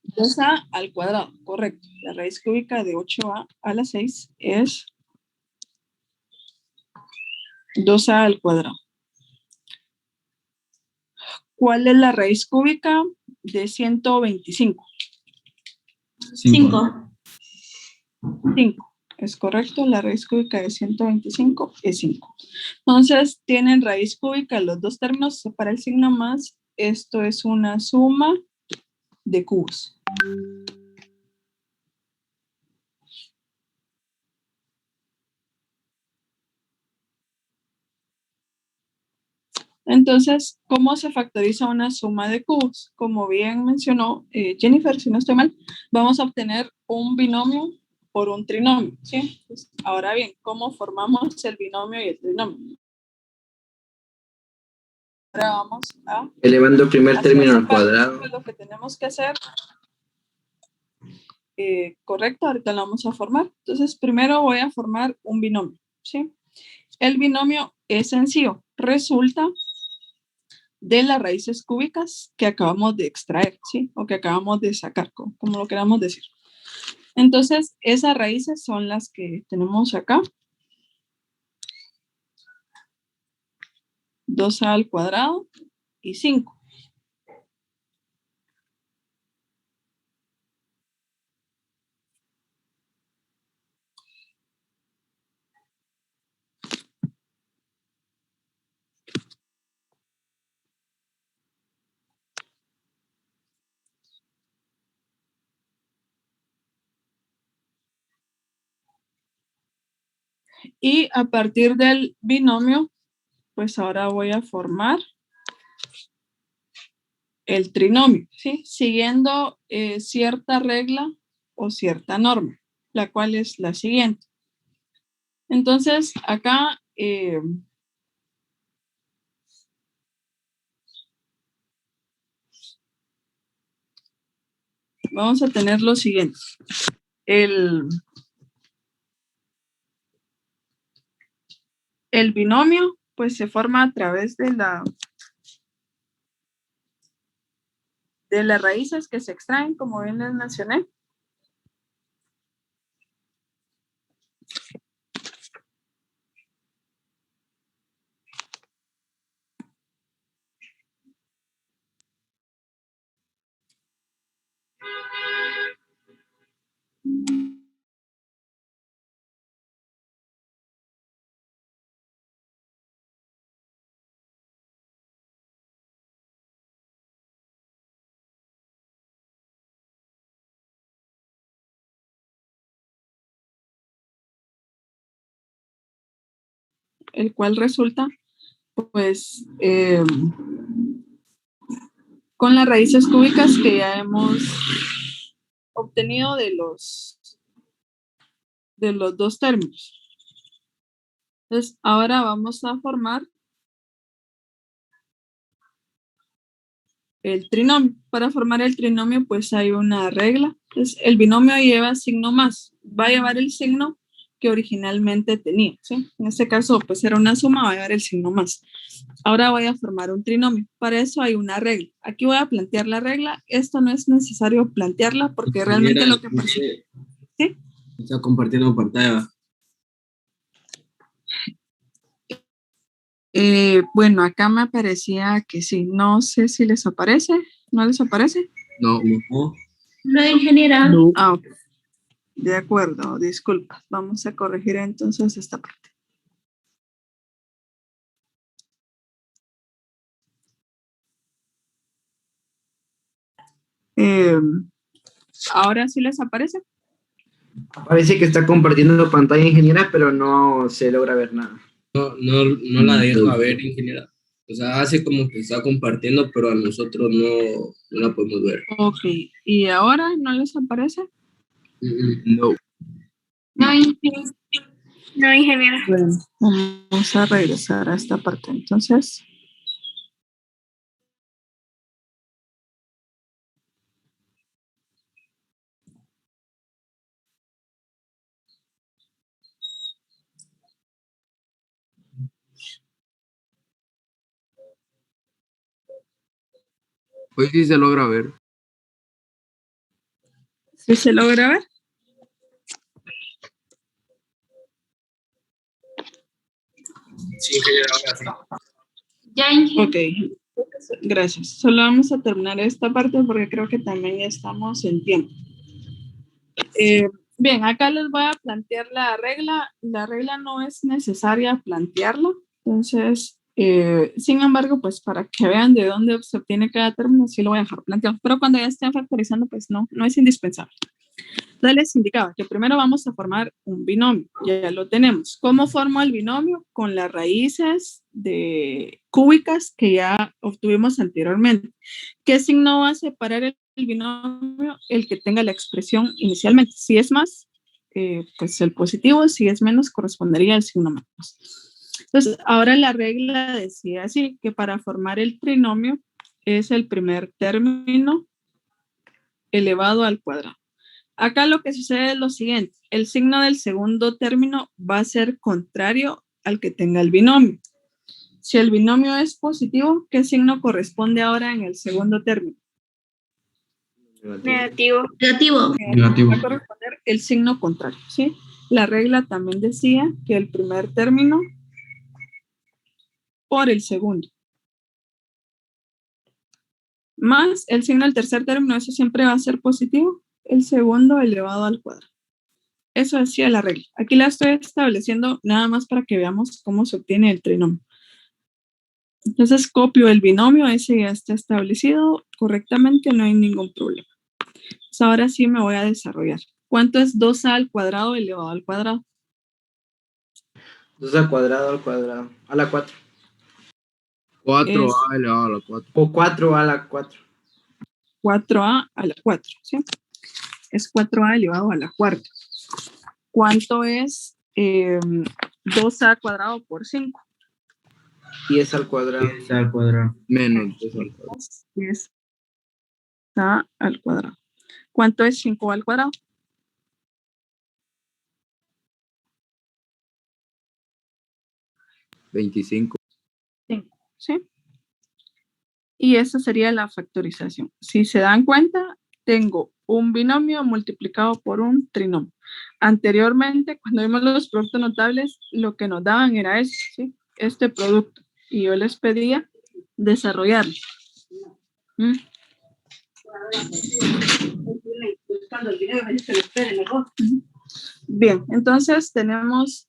2a al cuadrado, correcto. La raíz cúbica de 8a a la 6 es 2a al cuadrado. ¿Cuál es la raíz cúbica de 125? 5. 5. Es correcto, la raíz cúbica de 125 es 5. Entonces, tienen raíz cúbica los dos términos, separa el signo más. Esto es una suma de cubos. Entonces, ¿cómo se factoriza una suma de cubos? Como bien mencionó Jennifer, si no estoy mal, vamos a obtener un binomio por un trinomio, ¿sí? Pues, ahora bien, ¿cómo formamos el binomio y el trinomio? Ahora vamos a... Elevando el primer hacia término esa al parte. cuadrado. Lo que tenemos que hacer, correcto, ahorita lo vamos a formar. Entonces, primero voy a formar un binomio, ¿sí? El binomio es sencillo, resulta de las raíces cúbicas que acabamos de extraer, ¿sí? O que acabamos de sacar, como lo queramos decir. Entonces, esas raíces son las que tenemos acá. 2a al cuadrado y 5. Y a partir del binomio, pues ahora voy a formar el trinomio, ¿sí? Siguiendo cierta regla o cierta norma, la cual es la siguiente. Entonces, acá vamos a tener lo siguiente. El binomio, pues se forma a través de las raíces que se extraen, como bien les mencioné. El cual resulta, pues, con las raíces cúbicas que ya hemos obtenido de los dos términos. Entonces, ahora vamos a formar el trinomio. Para formar el trinomio, pues hay una regla. Entonces, el binomio lleva signo más. Va a llevar el signo que originalmente tenía, ¿sí? En este caso, pues era una suma, va a llevar el signo más. Ahora voy a formar un trinomio. Para eso hay una regla. Aquí voy a plantear la regla. Esto no es necesario plantearla porque realmente lo que pasa... ¿Sí? Está compartiendo pantalla. Bueno, acá me aparecía que sí. No sé si les aparece. ¿No les aparece? No. No, ingeniera. Ah, ok. De acuerdo, disculpa. Vamos a corregir entonces esta parte. ¿Ahora sí les aparece? Parece que está compartiendo pantalla, ingeniera, pero no se logra ver nada. No la deja ver, ingeniera. O sea, hace como que está compartiendo, pero a nosotros no la podemos ver. Ok. ¿Y ahora no les aparece? No. No, ingeniera. No, ingeniera. Bueno, vamos a regresar a esta parte. Entonces, Pues sí se logra ver. ¿sí se logra ver? Sí, ingeniera, ahora sí. Ya, ingeniera. Ok. Gracias. Solo vamos a terminar esta parte porque creo que también ya estamos en tiempo. Bien, acá les voy a plantear la regla. La regla no es necesaria plantearla. Entonces, sin embargo, pues para que vean de dónde se obtiene cada término, sí lo voy a dejar planteado. Pero cuando ya estén factorizando, pues no es indispensable. Entonces les indicaba que primero vamos a formar un binomio. Ya lo tenemos. ¿Cómo formo el binomio? Con las raíces cúbicas que ya obtuvimos anteriormente. ¿Qué signo va a separar el binomio? El que tenga la expresión inicialmente. Si es más, pues el positivo. Si es menos, correspondería al signo menos. Entonces, ahora la regla decía así, que para formar el trinomio es el primer término elevado al cuadrado. Acá lo que sucede es lo siguiente. El signo del segundo término va a ser contrario al que tenga el binomio. Si el binomio es positivo, ¿qué signo corresponde ahora en el segundo término? Negativo. Negativo. Va a corresponder el signo contrario, ¿sí? La regla también decía que el primer término por el segundo. Más el signo del tercer término, eso siempre va a ser positivo. El segundo elevado al cuadrado. Eso decía la regla. Aquí la estoy estableciendo nada más para que veamos cómo se obtiene el trinomio. Entonces copio el binomio, ese ya está establecido correctamente, no hay ningún problema. Pues ahora sí me voy a desarrollar. ¿Cuánto es 2a al cuadrado elevado al cuadrado? 2 al cuadrado, a la 4. 4a elevado a la 4. O 4 a la 4. 4a a la 4, ¿sí? Es 4a elevado a la cuarta. ¿Cuánto es 2a cuadrado por 5? 10 al cuadrado. 10 al cuadrado. Menos 2 al cuadrado. 10a al cuadrado. ¿Cuánto es 5 al cuadrado? 25. 5, ¿sí? Y esa sería la factorización. Si se dan cuenta, tengo un binomio multiplicado por un trinomio. Anteriormente, cuando vimos los productos notables, lo que nos daban era eso, ¿sí? Este producto. Y yo les pedía desarrollarlo. Bien, entonces tenemos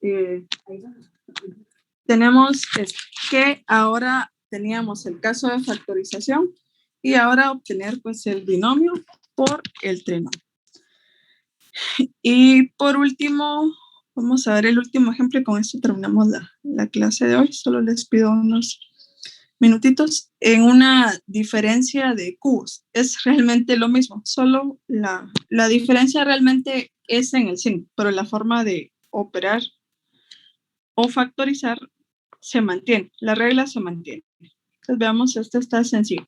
que ahora teníamos el caso de factorización y ahora obtener pues el binomio por el trinomio. Y por último, vamos a ver el último ejemplo y con esto terminamos la clase de hoy. Solo les pido unos minutitos. En una diferencia de cubos es realmente lo mismo, solo la diferencia realmente es en el signo, pero la forma de operar o factorizar se mantiene, la regla se mantiene. Entonces veamos, esto está sencillo.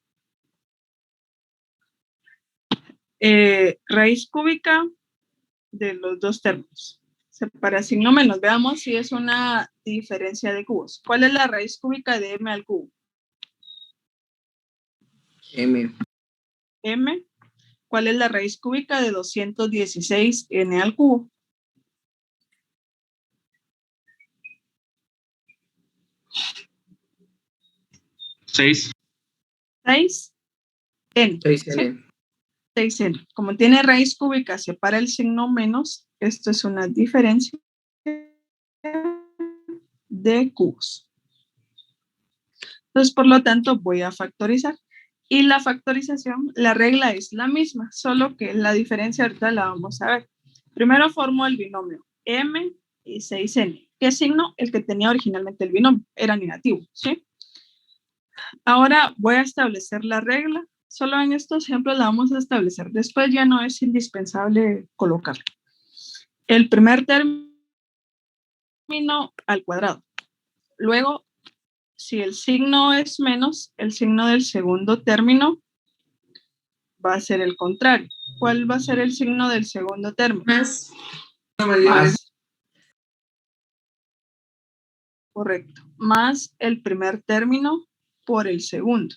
Raíz cúbica de los dos términos. Para signo menos, veamos si es una diferencia de cubos. ¿Cuál es la raíz cúbica de m al cubo? M. M. ¿Cuál es la raíz cúbica de 216n al cubo? ¿6? 6n. 6n. 6n. Como tiene raíz cúbica, separa el signo menos. Esto es una diferencia de cubos. Entonces, por lo tanto, voy a factorizar. Y la factorización, la regla es la misma, solo que la diferencia ahorita la vamos a ver. Primero formo el binomio m y 6n. ¿Qué signo? El que tenía originalmente el binomio, era negativo, ¿sí? Ahora voy a establecer la regla. Solo en estos ejemplos la vamos a establecer. Después ya no es indispensable colocarla. El primer término al cuadrado. Luego, si el signo es menos, el signo del segundo término va a ser el contrario. ¿Cuál va a ser el signo del segundo término? Más. Más. Correcto. Más el primer término por el segundo.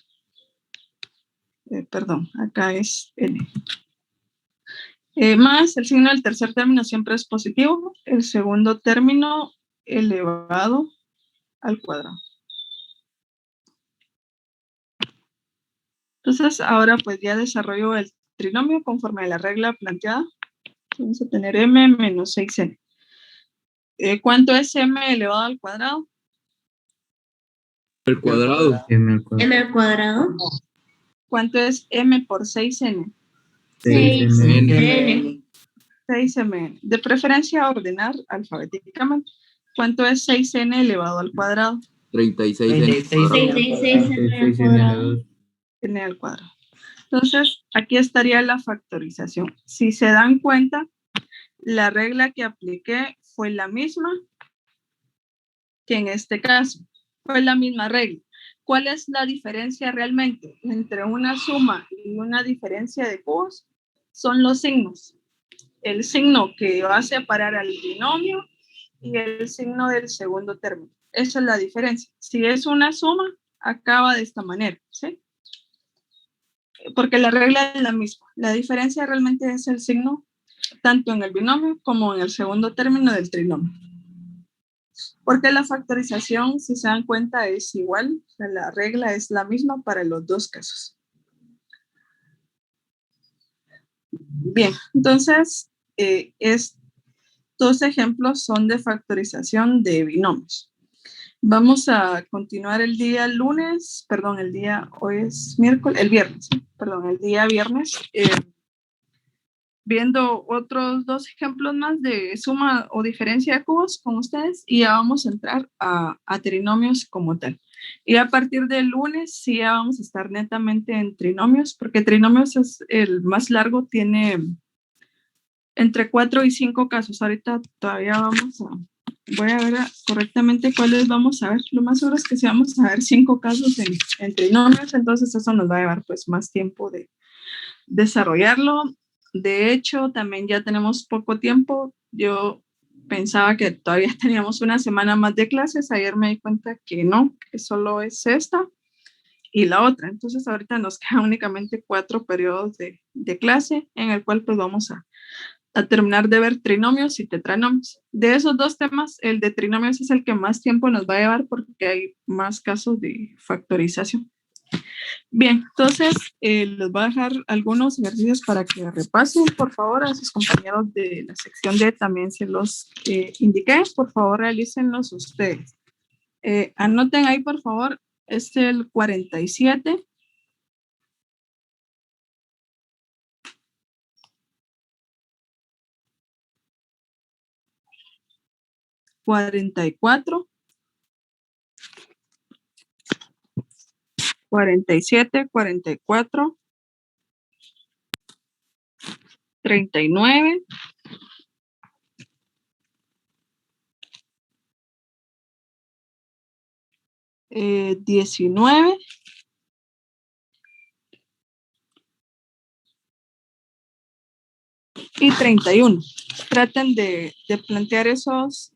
Perdón, acá es n. Más el signo del tercer término siempre es positivo. El segundo término elevado al cuadrado. Entonces, ahora pues ya desarrollo el trinomio conforme a la regla planteada. Vamos a tener m menos 6n. ¿Cuánto es m elevado al cuadrado? El cuadrado. M al cuadrado. M al cuadrado. ¿Cuánto es m por 6n? 6n. 6mn. De preferencia ordenar alfabéticamente. ¿Cuánto es 6n elevado al cuadrado? 36 36n al cuadrado. N al cuadrado. Entonces, aquí estaría la factorización. Si se dan cuenta, la regla que apliqué fue la misma que en este caso. Fue la misma regla. ¿Cuál es la diferencia realmente entre una suma y una diferencia de cubos? Son los signos. El signo que va a separar al binomio y el signo del segundo término. Esa es la diferencia. Si es una suma, acaba de esta manera, ¿sí? Porque la regla es la misma. La diferencia realmente es el signo tanto en el binomio como en el segundo término del trinomio. Porque la factorización, si se dan cuenta, es igual. O sea, la regla es la misma para los dos casos. Bien, entonces, estos ejemplos son de factorización de binomios. Vamos a continuar el día lunes, perdón, hoy es miércoles, el viernes, perdón, el día viernes. viendo otros dos ejemplos más de suma o diferencia de cubos con ustedes y ya vamos a entrar a trinomios como tal. Y a partir del lunes sí ya vamos a estar netamente en trinomios, porque trinomios es el más largo, tiene entre 4 y 5 casos. Ahorita todavía voy a ver correctamente cuáles vamos a ver. Lo más seguro es que sí vamos a ver 5 casos en trinomios, entonces eso nos va a llevar pues más tiempo de desarrollarlo. De hecho, también ya tenemos poco tiempo. Yo pensaba que todavía teníamos una semana más de clases. Ayer me di cuenta que no, que solo es esta y la otra. Entonces, ahorita nos quedan únicamente 4 periodos de clase en el cual pues vamos a terminar de ver trinomios y tetranomios. De esos dos temas, el de trinomios es el que más tiempo nos va a llevar porque hay más casos de factorización. Bien, entonces les voy a dejar algunos ejercicios para que repasen, por favor, a sus compañeros de la sección D, también se los indiqué, por favor, realícenlos ustedes. Anoten ahí, por favor, es el 47. ¿44? 47, 44, 39, 19, y 31. Traten de plantear esos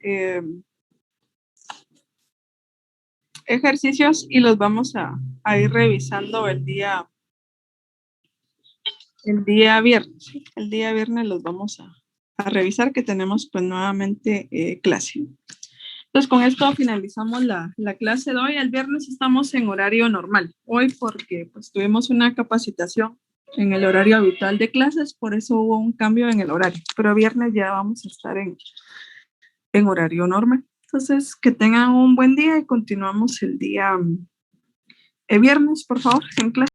ejercicios y los vamos a ir revisando el día viernes. El día viernes los vamos a revisar, que tenemos pues nuevamente clase. Entonces con esto finalizamos la clase de hoy. El viernes estamos en horario normal. Hoy porque pues tuvimos una capacitación en el horario habitual de clases, por eso hubo un cambio en el horario. Pero viernes ya vamos a estar en horario normal. Entonces que tengan un buen día y continuamos el día viernes, por favor, en clase.